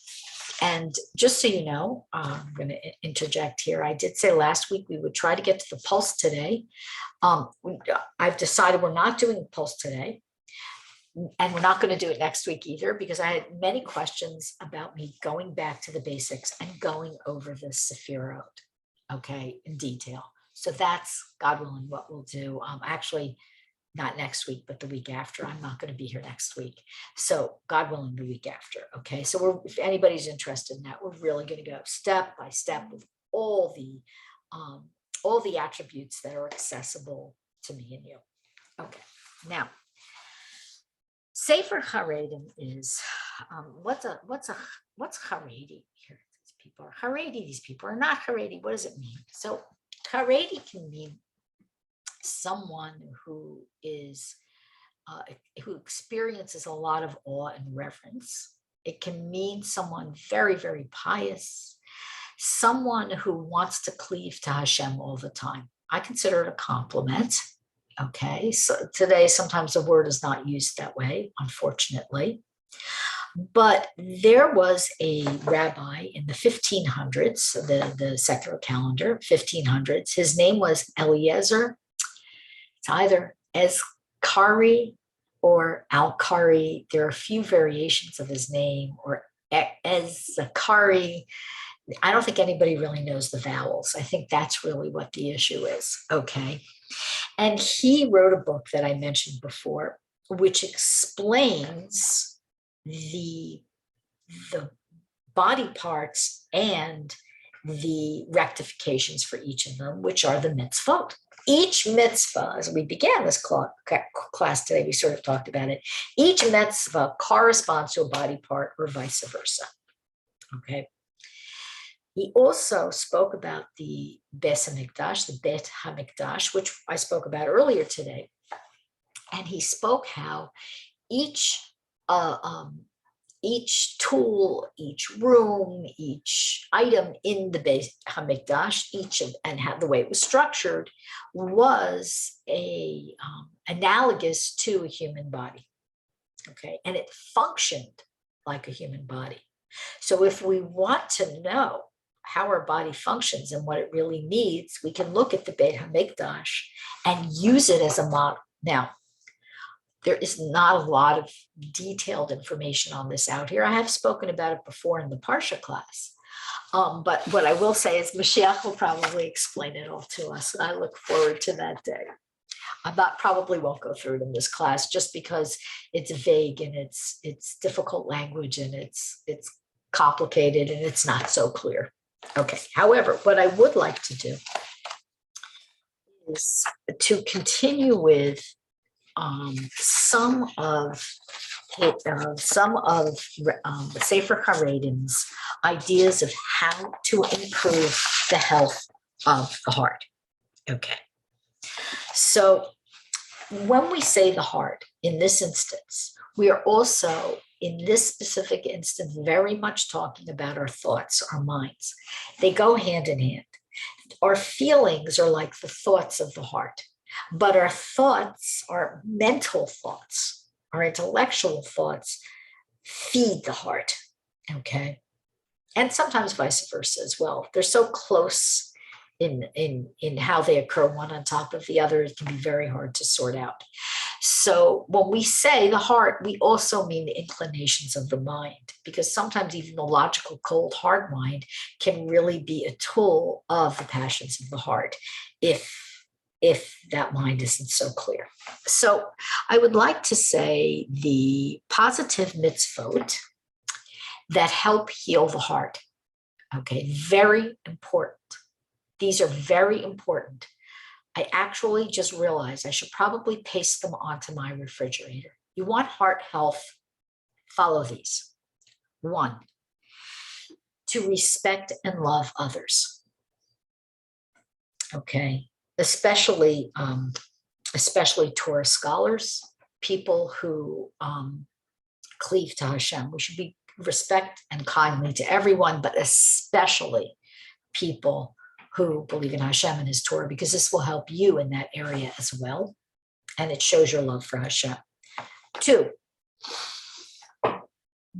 And just so you know, I'm going to interject here. I did say last week we would try to get to the pulse today. I've decided we're not doing the pulse today. And we're not going to do it next week either, because I had many questions about me going back to the basics and going over the Sephirot, okay, in detail. So that's, God willing, what we'll do. Actually, not next week, but the week after. I'm not going to be here next week. So God willing, the week after. Okay. So if anybody's interested in that, we're really going to go step by step with all the attributes that are accessible to me and you. Okay. Now, Sefer Haredim is what's Haredi here? These people are Haredi. These people are not Haredi. What does it mean? So Haredi can mean someone who is who experiences a lot of awe and reverence. It can mean someone very, very pious, someone who wants to cleave to Hashem all the time. I consider it a compliment. Okay, so today sometimes the word is not used that way, unfortunately. But there was a rabbi in the 1500s, the secular calendar, 1500s. His name was Eliezer. It's either Ezkari or Al-Kari. There are a few variations of his name, or Ezkari. I don't think anybody really knows the vowels. I think that's really what the issue is. Okay. And he wrote a book that I mentioned before, which explains the body parts and the rectifications for each of them, which are the mitzvot. Each mitzvah, as we began this class today, we sort of talked about it. Each mitzvah corresponds to a body part or vice versa. Okay. He also spoke about the Beis HaMikdash, the Bet HaMikdash, which I spoke about earlier today. And he spoke how each tool, each room, each item in the Beit HaMikdash, and how the way it was structured was analogous to a human body. Okay, and it functioned like a human body. So if we want to know how our body functions and what it really needs, we can look at the Beit HaMikdash and use it as a model. Now, there is not a lot of detailed information on this out here. I have spoken about it before in the Parsha class. But what I will say is Mashiach will probably explain it all to us. And I look forward to that day. Probably won't go through it in this class just because it's vague and it's difficult language and it's complicated and it's not so clear. Okay. However, what I would like to do is to continue with some of the Sefer Haredim's ideas of how to improve the health of the heart. Okay. So when we say the heart in this instance, we are also, in this specific instance, very much talking about our thoughts, our minds. They go hand in hand. Our feelings are like the thoughts of the heart, but our thoughts, our mental thoughts, our intellectual thoughts feed the heart, okay? And sometimes vice versa as well. They're so close in how they occur one on top of the other, it can be very hard to sort out. So when we say the heart, we also mean the inclinations of the mind, because sometimes even the logical, cold, hard mind can really be a tool of the passions of the heart if that mind isn't so clear. So I would like to say the positive mitzvot that help heal the heart. Okay, very important. These are very important. I actually just realized I should probably paste them onto my refrigerator. You want heart health, follow these. 1, to respect and love others. Okay, especially Torah scholars, people who cleave to Hashem. We should be respect and kindly to everyone, but especially people who believe in Hashem and his Torah, because this will help you in that area as well. And it shows your love for Hashem. 2,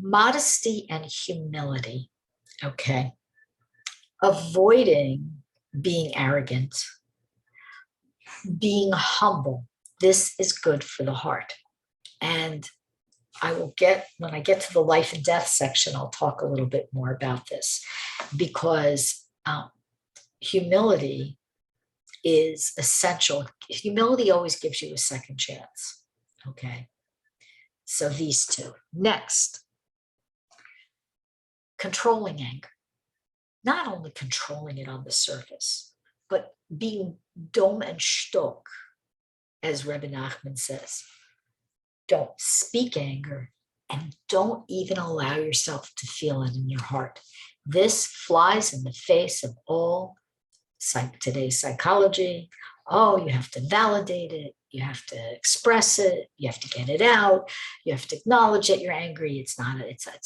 modesty and humility. Okay. Avoiding being arrogant, being humble. This is good for the heart. And when I get to the life and death section, I'll talk a little bit more about this, because humility is essential. Humility always gives you a second chance. Okay. So these 2. Next, controlling anger. Not only controlling it on the surface, but being dom and shtok, as Rebbe Nachman says. Don't speak anger, and don't even allow yourself to feel it in your heart. This flies in the face of all today's psychology. Oh, you have to validate it. You have to express it. You have to get it out. You have to acknowledge that you're angry. It's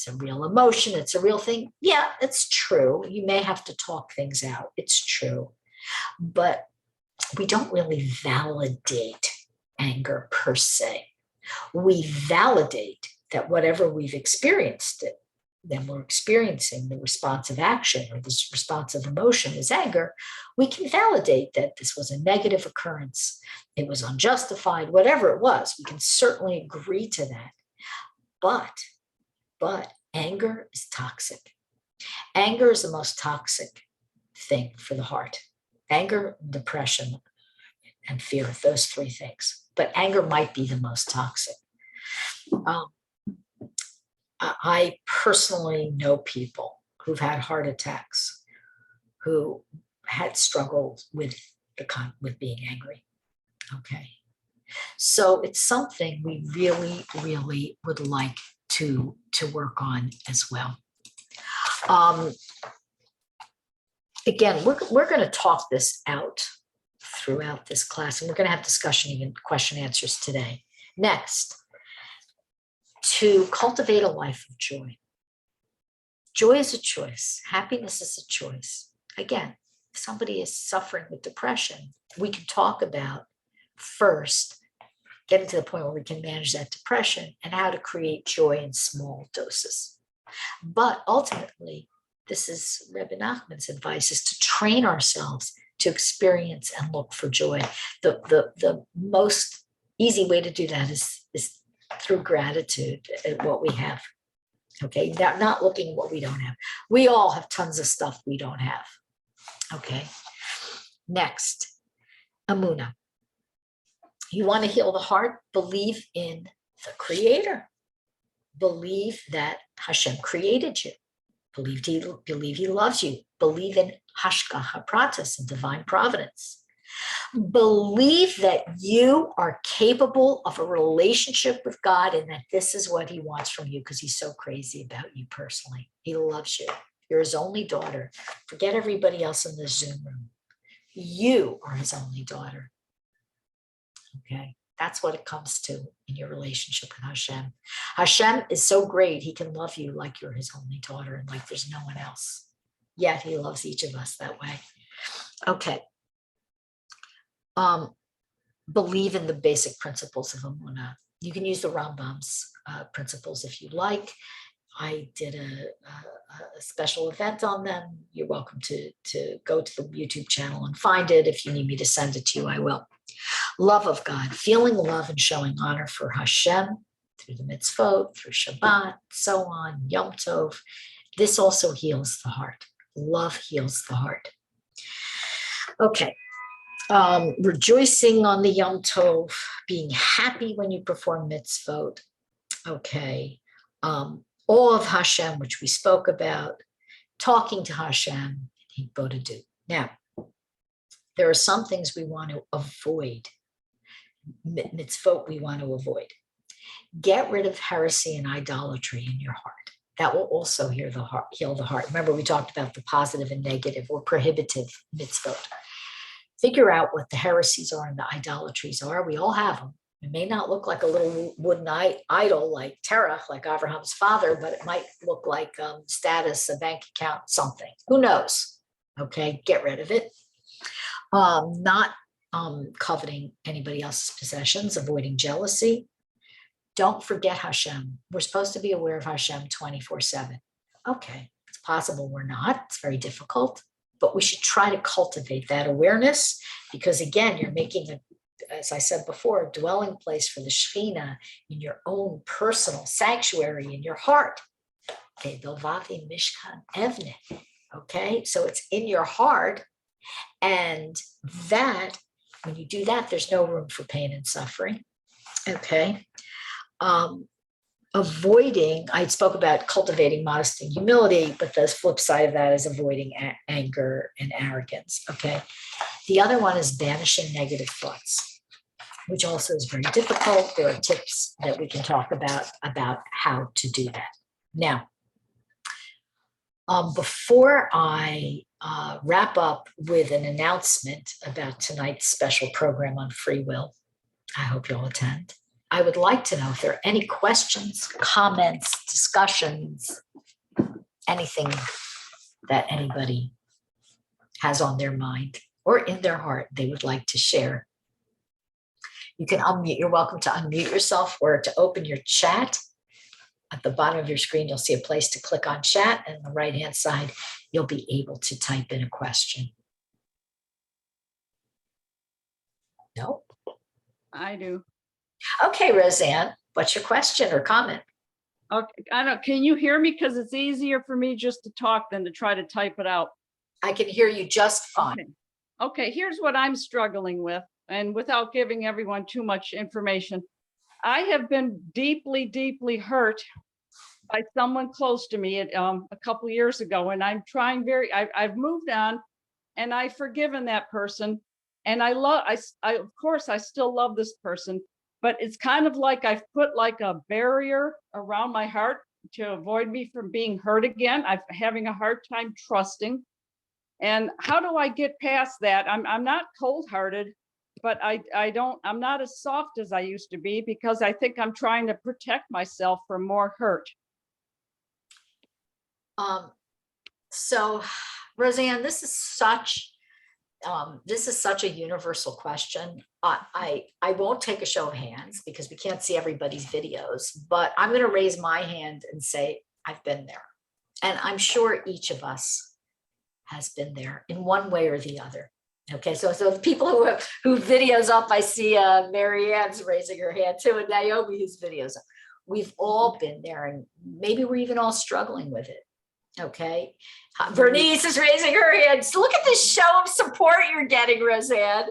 a real emotion. It's a real thing. Yeah, it's true. You may have to talk things out. It's true. But we don't really validate anger per se. We validate that whatever we've experienced it, then we're experiencing the responsive action or this responsive emotion is anger. We can validate that this was a negative occurrence. It was unjustified, whatever it was. We can certainly agree to that. But anger is toxic. Anger is the most toxic thing for the heart. Anger, depression, and fear, those 3 things. But anger might be the most toxic. I personally know people who've had heart attacks, who had struggled with being angry. Okay. So it's something we really, really would like to work on as well. Again, we're going to talk this out throughout this class, and we're going to have discussion, even question answers today. Next, to cultivate a life of joy. Joy is a choice. Happiness is a choice. Again, if somebody is suffering with depression, we can talk about first getting to the point where we can manage that depression and how to create joy in small doses. But ultimately, this is Rebbe Nachman's advice, is to train ourselves to experience and look for joy. The most easy way to do that is through gratitude at what we have. Okay, not looking at what we don't have. We all have tons of stuff we don't have. Okay, next, Amunah. You want to heal the heart? Believe in the Creator. Believe that Hashem created you. Believe he loves you. Believe in Hashgacha Pratis, and divine providence. Believe that you are capable of a relationship with God, and that this is what he wants from you, because he's so crazy about you personally. He loves you. You're his only daughter. Forget everybody else in the Zoom room. You are his only daughter. Okay, that's what it comes to in your relationship with Hashem. Hashem is so great, he can love you like you're his only daughter and like there's no one else. Yet he loves each of us that way. Okay. Believe in the basic principles of Amunah. You can use the Rambam's principles if you like. I did a special event on them. You're welcome to go to the YouTube channel and find it. If you need me to send it to you, I will. Love of God, feeling love and showing honor for Hashem through the mitzvot, through Shabbat, so on, Yom Tov. This also heals the heart. Love heals the heart. Okay. Rejoicing on the Yom Tov, being happy when you perform mitzvot. Okay. All of Hashem, which we spoke about, talking to Hashem, Bodadu. Now, there are some things we want to avoid. Mitzvot we want to avoid. Get rid of heresy and idolatry in your heart. That will also heal the heart. Remember, we talked about the positive and negative or prohibitive mitzvot. Figure out what the heresies are and the idolatries are. We all have them. It may not look like a little wooden idol like Terach, like Abraham's father, but it might look like status, a bank account, something. Who knows? Okay, get rid of it. Not coveting anybody else's possessions, avoiding jealousy. Don't forget Hashem. We're supposed to be aware of Hashem 24/7. Okay, it's possible we're not. It's very difficult, but we should try to cultivate that awareness, because again, you're making a, as I said before, a dwelling place for the Shekhinah in your own personal sanctuary in your heart. Okay, Bilvavi, Mishkan, Evneh. Okay, so it's in your heart, and that, when you do that, there's no room for pain and suffering. Okay. Avoiding, I spoke about cultivating modesty and humility, but the flip side of that is avoiding anger and arrogance. Okay. The other one is banishing negative thoughts, which also is very difficult. There are tips that we can talk about how to do that. Now, before I wrap up with an announcement about tonight's special program on free will, I hope you'll attend. I would like to know if there are any questions, comments, discussions, anything that anybody has on their mind or in their heart they would like to share. You can unmute. You're welcome to unmute yourself or to open your chat. At the bottom of your screen, you'll see a place to click on chat, and on the right-hand side, you'll be able to type in a question. No? I do. Okay, Roseanne, what's your question or comment? Okay, I don't. Can you hear me? Because it's easier for me just to talk than to try to type it out. I can hear you just fine. Okay, here's what I'm struggling with, and without giving everyone too much information, I have been deeply, deeply hurt by someone close to me a couple years ago, and I'm trying I've moved on, and I've forgiven that person, and I of course, I still love this person, but it's kind of like I've put like a barrier around my heart to avoid me from being hurt again. I'm having a hard time trusting. And how do I get past that? I'm not cold-hearted, but I'm not as soft as I used to be, because I think I'm trying to protect myself from more hurt. So Roseanne, this is such a universal question. I won't take a show of hands because we can't see everybody's videos, but I'm going to raise my hand and say, I've been there. And I'm sure each of us has been there in one way or the other. Okay, so the people who videos up, I see Meridians raising her hand too, and Naomi whose videos up. We've all been there, and maybe we're even all struggling with it. Okay, Bernice is raising her hand. So look at this show of support you're getting, Roseanne.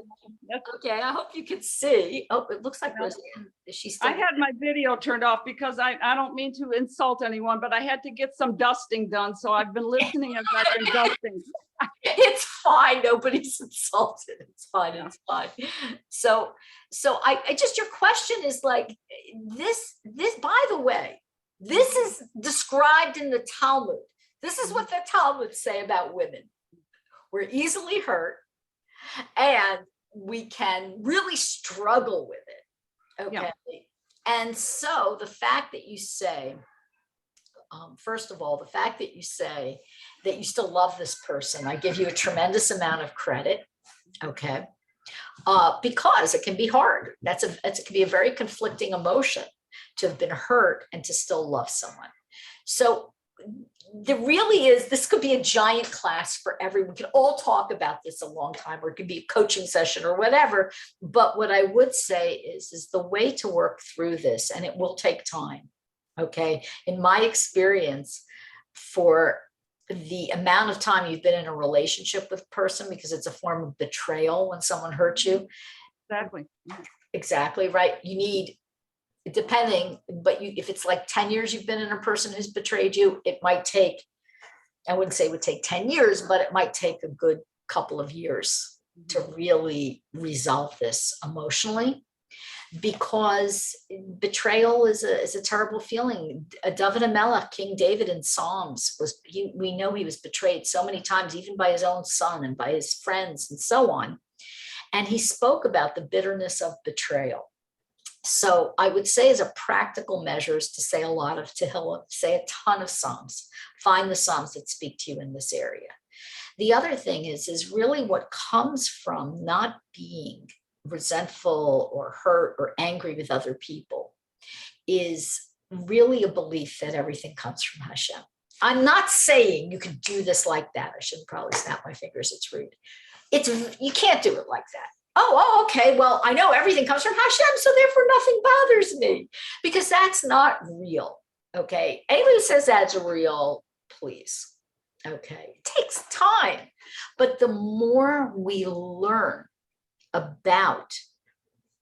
Okay, I hope you can see. Oh, it looks like Roseanne. Is she still? I had my video turned off because I don't mean to insult anyone, but I had to get some dusting done. So I've been listening as I've been dusting. It's fine. Nobody's insulted. It's fine. It's fine. So I just, your question is like this, by the way, this is described in the Talmud. This is what the Talmud say about women. We're easily hurt, and we can really struggle with it. Okay. Yeah. And so the fact that you say, first of all, the fact that you say that you still love this person, I give you a tremendous amount of credit. Okay. Because it can be hard. It can be a very conflicting emotion to have been hurt and to still love someone. So there really is, this could be a giant class for everyone. We can all talk about this a long time, or it could be a coaching session or whatever. But what I would say is the way to work through this, and it will take time. Okay. In my experience, for the amount of time you've been in a relationship with a person, because it's a form of betrayal when someone hurts you. Exactly right. You need, depending, but if it's like 10 years you've been in a person who's betrayed you, it might take, I wouldn't say it would take 10 years, but it might take a good couple of years to really resolve this emotionally, because betrayal is a terrible feeling. David HaMelech, King David in Psalms, we know he was betrayed so many times, even by his own son and by his friends and so on. And he spoke about the bitterness of betrayal. So I would say, as a practical measures, to say a ton of Psalms. Find the Psalms that speak to you in this area. The other thing is really what comes from not being resentful or hurt or angry with other people is really a belief that everything comes from Hashem. I'm not saying you can do this like that. I should probably snap my fingers. It's rude. You can't do it like that. Oh, okay. Well, I know everything comes from Hashem, so therefore nothing bothers me, because that's not real. Okay. Anybody who says that's real, please. Okay. It takes time. But the more we learn about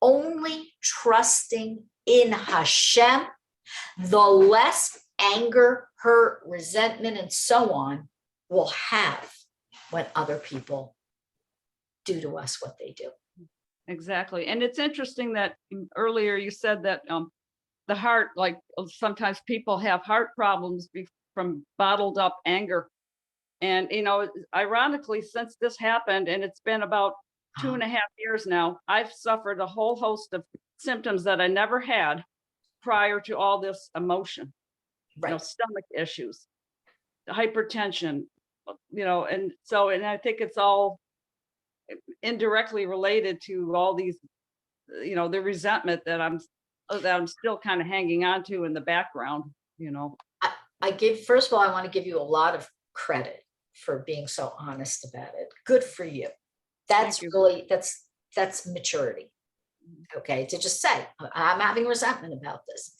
only trusting in Hashem, the less anger, hurt, resentment, and so on we'll have when other people do to us what they do. Exactly. And it's interesting that earlier you said that the heart, like sometimes people have heart problems from bottled up anger. And, ironically, since this happened, and it's been about 2.5 years now, I've suffered a whole host of symptoms that I never had prior to all this emotion. Right. Stomach issues, hypertension, and I think it's all indirectly related to all these, the resentment that I'm still kind of hanging on to in the background. First of all, I want to give you a lot of credit for being so honest about it. Good for you. That's really, that's maturity. Okay, to just say, I'm having resentment about this.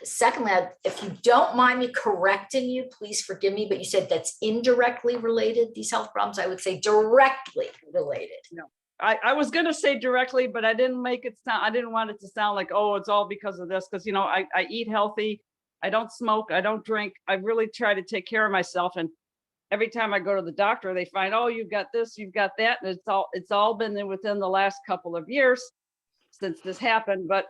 Secondly, if you don't mind me correcting you, please forgive me, but you said that's indirectly related, these health problems. I would say directly related. No, I was going to say directly, but I didn't I didn't want it to sound like, oh, it's all because of this. Because, I eat healthy. I don't smoke. I don't drink. I really try to take care of myself. And every time I go to the doctor, they find, oh, you've got this, you've got that. And it's all been within the last couple of years since this happened. But,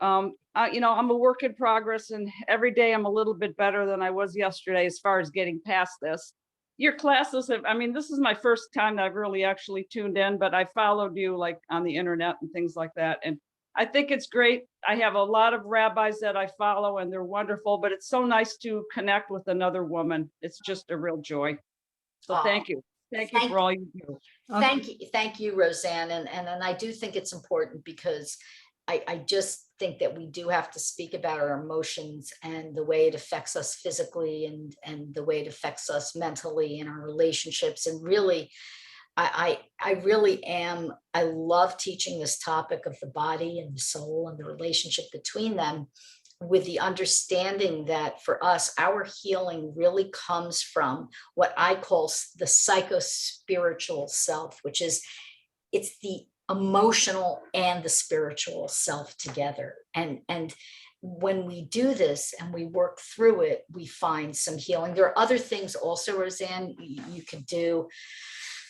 I'm a work in progress, and every day I'm a little bit better than I was yesterday as far as getting past this. Your classes this is my first time that I've really actually tuned in, but I followed you like on the internet and things like that. And I think it's great. I have a lot of rabbis that I follow, and they're wonderful, but it's so nice to connect with another woman. It's just a real joy. So thank you. Thank you for all you do. Thank you, Roseanne. And I do think it's important, because I just think that we do have to speak about our emotions and the way it affects us physically and the way it affects us mentally in our relationships. And really, I love teaching this topic of the body and the soul and the relationship between them, with the understanding that for us, our healing really comes from what I call the psycho-spiritual self, which is, it's the emotional and the spiritual self together. And when we do this and we work through it, we find some healing. There are other things also, Roseanne, you can do,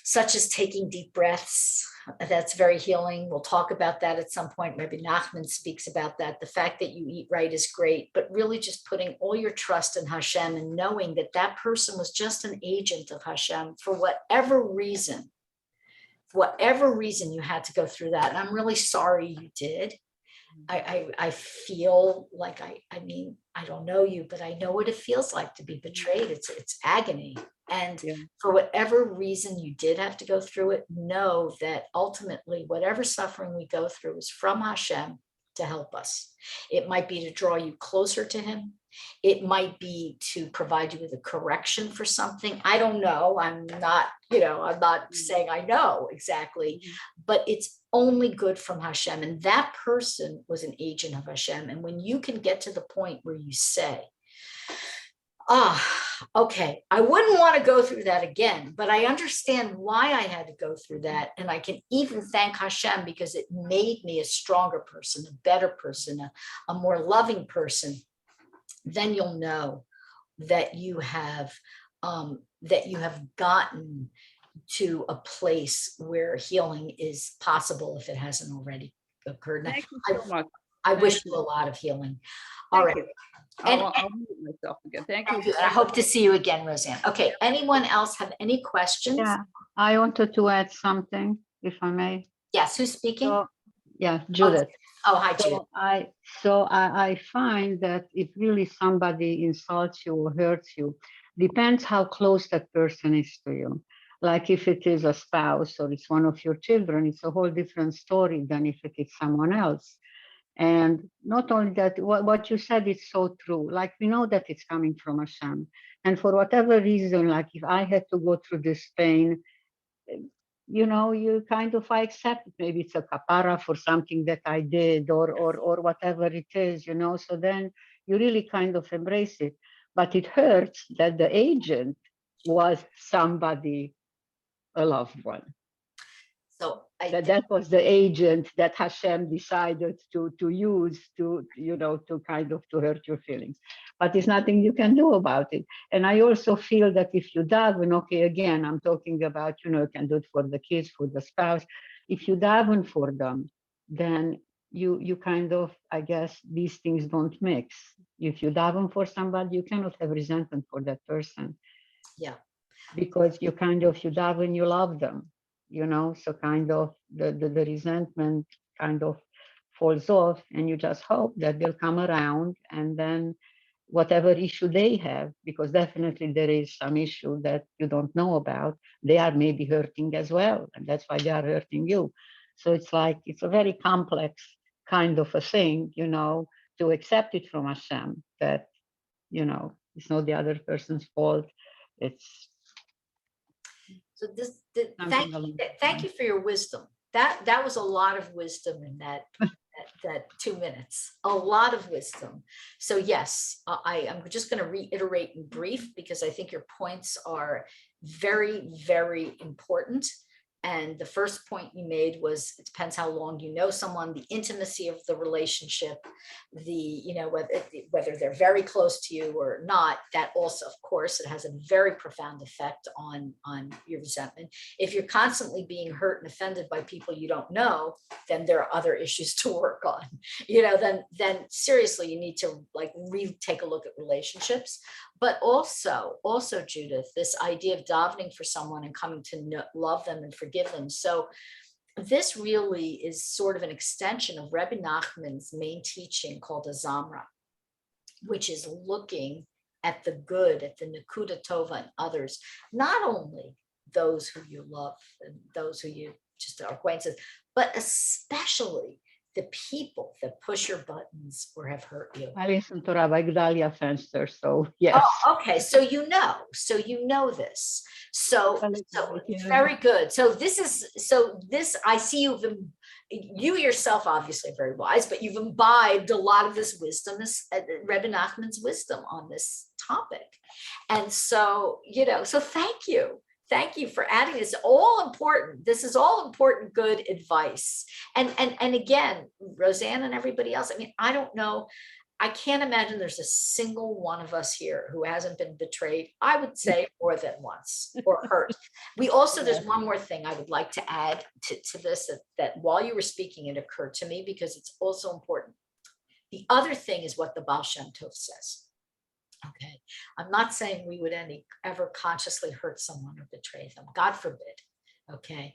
such as taking deep breaths. That's very healing. We'll talk about that at some point. Maybe Nachman speaks about that. The fact that you eat right is great, but really just putting all your trust in Hashem and knowing that that person was just an agent of Hashem for whatever reason you had to go through that. And I'm really sorry you did. I feel like, I don't know you, but I know what it feels like to be betrayed. It's agony. And for whatever reason you did have to go through it, know that ultimately whatever suffering we go through is from Hashem to help us. It might be to draw you closer to him. It might be to provide you with a correction for something. I don't know. I'm not saying I know exactly, but it's only good from Hashem. And that person was an agent of Hashem. And when you can get to the point where you say, okay, I wouldn't want to go through that again, but I understand why I had to go through that. And I can even thank Hashem, because it made me a stronger person, a better person, a more loving person. Then you'll know that you have gotten to a place where healing is possible if it hasn't already occurred. Thank you so much. I wish you a lot of healing. All right. I'll mute myself again. Thank you. I hope to see you again, Roseanne. Okay. Anyone else have any questions? Yeah, I wanted to add something, if I may. Yes. Who's speaking? So, yeah, Judith. Oh, hi, Judith. I find that if really somebody insults you or hurts you, depends how close that person is to you. Like if it is a spouse or it's one of your children, it's a whole different story than if it is someone else. And not only that, what you said is so true. Like we know that it's coming from Hashem. And for whatever reason, like if I had to go through this pain, you know, you kind of, I accept it. Maybe it's a kapara for something that I did or whatever it is, you know, so then you really kind of embrace it. But it hurts that the agent was somebody, a loved one. So That was the agent that Hashem decided to use to, you know, to kind of to hurt your feelings. But there's nothing you can do about it. And I also feel that if you daven, okay, again, I'm talking about, you know, you can do it for the kids, for the spouse. If you daven for them, then you kind of, I guess, these things don't mix. If you daven for somebody, you cannot have resentment for that person. Yeah. Because you kind of, you daven, you love them. You know, so kind of the resentment kind of falls off, and you just hope that they'll come around, and then whatever issue they have, because definitely there is some issue that you don't know about, they are maybe hurting as well, and that's why they are hurting you. So it's like, it's a very complex kind of a thing, you know, to accept it from Hashem, that, you know, it's not the other person's fault. It's So something thank you for your wisdom. That was a lot of wisdom in that 2 minutes, a lot of wisdom. So yes, I'm just going to reiterate in brief, because I think your points are very, very important. And the first point you made was, it depends how long you know someone, the intimacy of the relationship, you know, whether they're very close to you or not. That also, of course, it has a very profound effect on your resentment. If you're constantly being hurt and offended by people you don't know, then there are other issues to work on. You know, then seriously, you need to like really take a look at relationships. But also, Judith, this idea of davening for someone and coming to love them and forgive them. So this really is sort of an extension of Rebbe Nachman's main teaching called a Zamra, which is looking at the good, at the Nakuda Tova in others, not only those who you love and those who you just are acquaintances, but especially the people that push your buttons or have hurt you. I listen to Rabbi Gedalia Fenster, so yes. Oh, okay. So you know this. So very good. So this, I see you yourself obviously are very wise, but you've imbibed a lot of this wisdom, Rebbe Nachman's wisdom on this topic. And so, you know, so thank you. Thank you for adding this. All important. This is all important, good advice. And again, Roseanne and everybody else, I mean, I don't know. I can't imagine there's a single one of us here who hasn't been betrayed, I would say more than once, or hurt. We also, there's one more thing I would like to add to this, that while you were speaking, it occurred to me, because it's also important. The other thing is what the Baal Shem Tov says. Okay, I'm not saying we would ever consciously hurt someone or betray them, God forbid. Okay,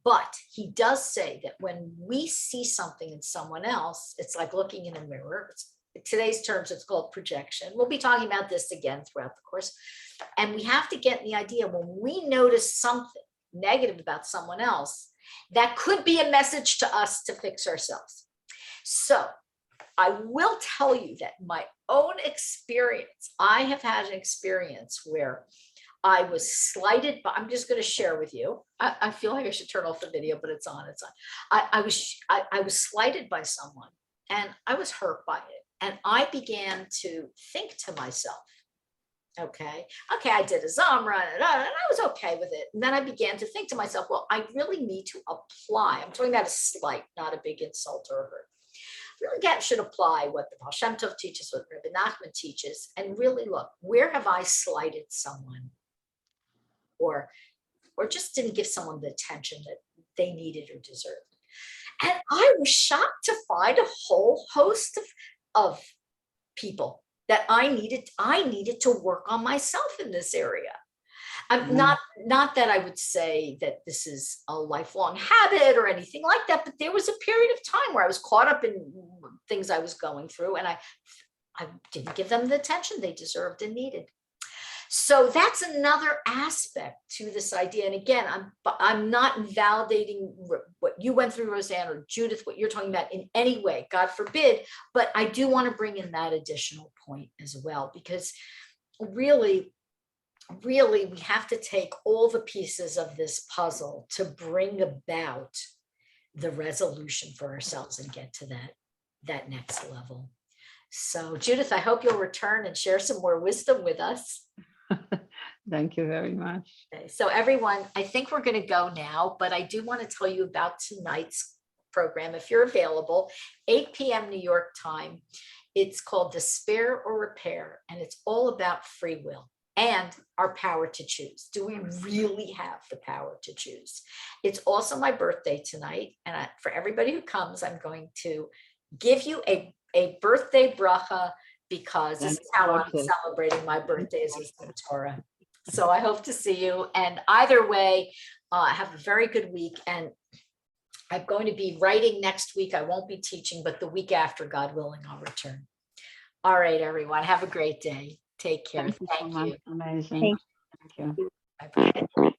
but he does say that when we see something in someone else, it's like looking in a mirror. In today's terms, it's called projection. We'll be talking about this again throughout the course. And we have to get the idea, when we notice something negative about someone else, that could be a message to us to fix ourselves. So I will tell you that my own experience, I have had an experience where I was slighted, but I'm just going to share with you. I feel like I should turn off the video, but it's on. I was slighted by someone, and I was hurt by it. And I began to think to myself, okay, I did a Zamra, and I was okay with it. And then I began to think to myself, well, I really need to apply. I'm talking about a slight, not a big insult or a hurt. Really should apply what the Baal Shem Tov teaches, what Rebbe Nachman teaches, and really look, where have I slighted someone, or just didn't give someone the attention that they needed or deserved? And I was shocked to find a whole host of people that I needed to work on myself in this area. I'm not that I would say that this is a lifelong habit or anything like that, but there was a period of time where I was caught up in things I was going through, and I didn't give them the attention they deserved and needed. So that's another aspect to this idea. And again, I'm not invalidating what you went through, Roseanne, or Judith, what you're talking about in any way, God forbid, but I do want to bring in that additional point as well, because really, we have to take all the pieces of this puzzle to bring about the resolution for ourselves and get to that next level. So Judith, I hope you'll return and share some more wisdom with us. Thank you very much. Okay, so everyone, I think we're going to go now, but I do want to tell you about tonight's program. If you're available, 8 p.m. New York time, it's called Despair or Repair, and it's all about free will and our power to choose. Do we really have the power to choose? It's also my birthday tonight, and for everybody who comes, I'm going to give you a birthday bracha, because this is how I'm celebrating my birthday as a Torah. So I hope to see you. And either way, have a very good week. And I'm going to be writing next week. I won't be teaching, but the week after, God willing, I'll return. All right, everyone. Have a great day. Take care. Thank you so much. Amazing. Thank Thank you. Bye-bye.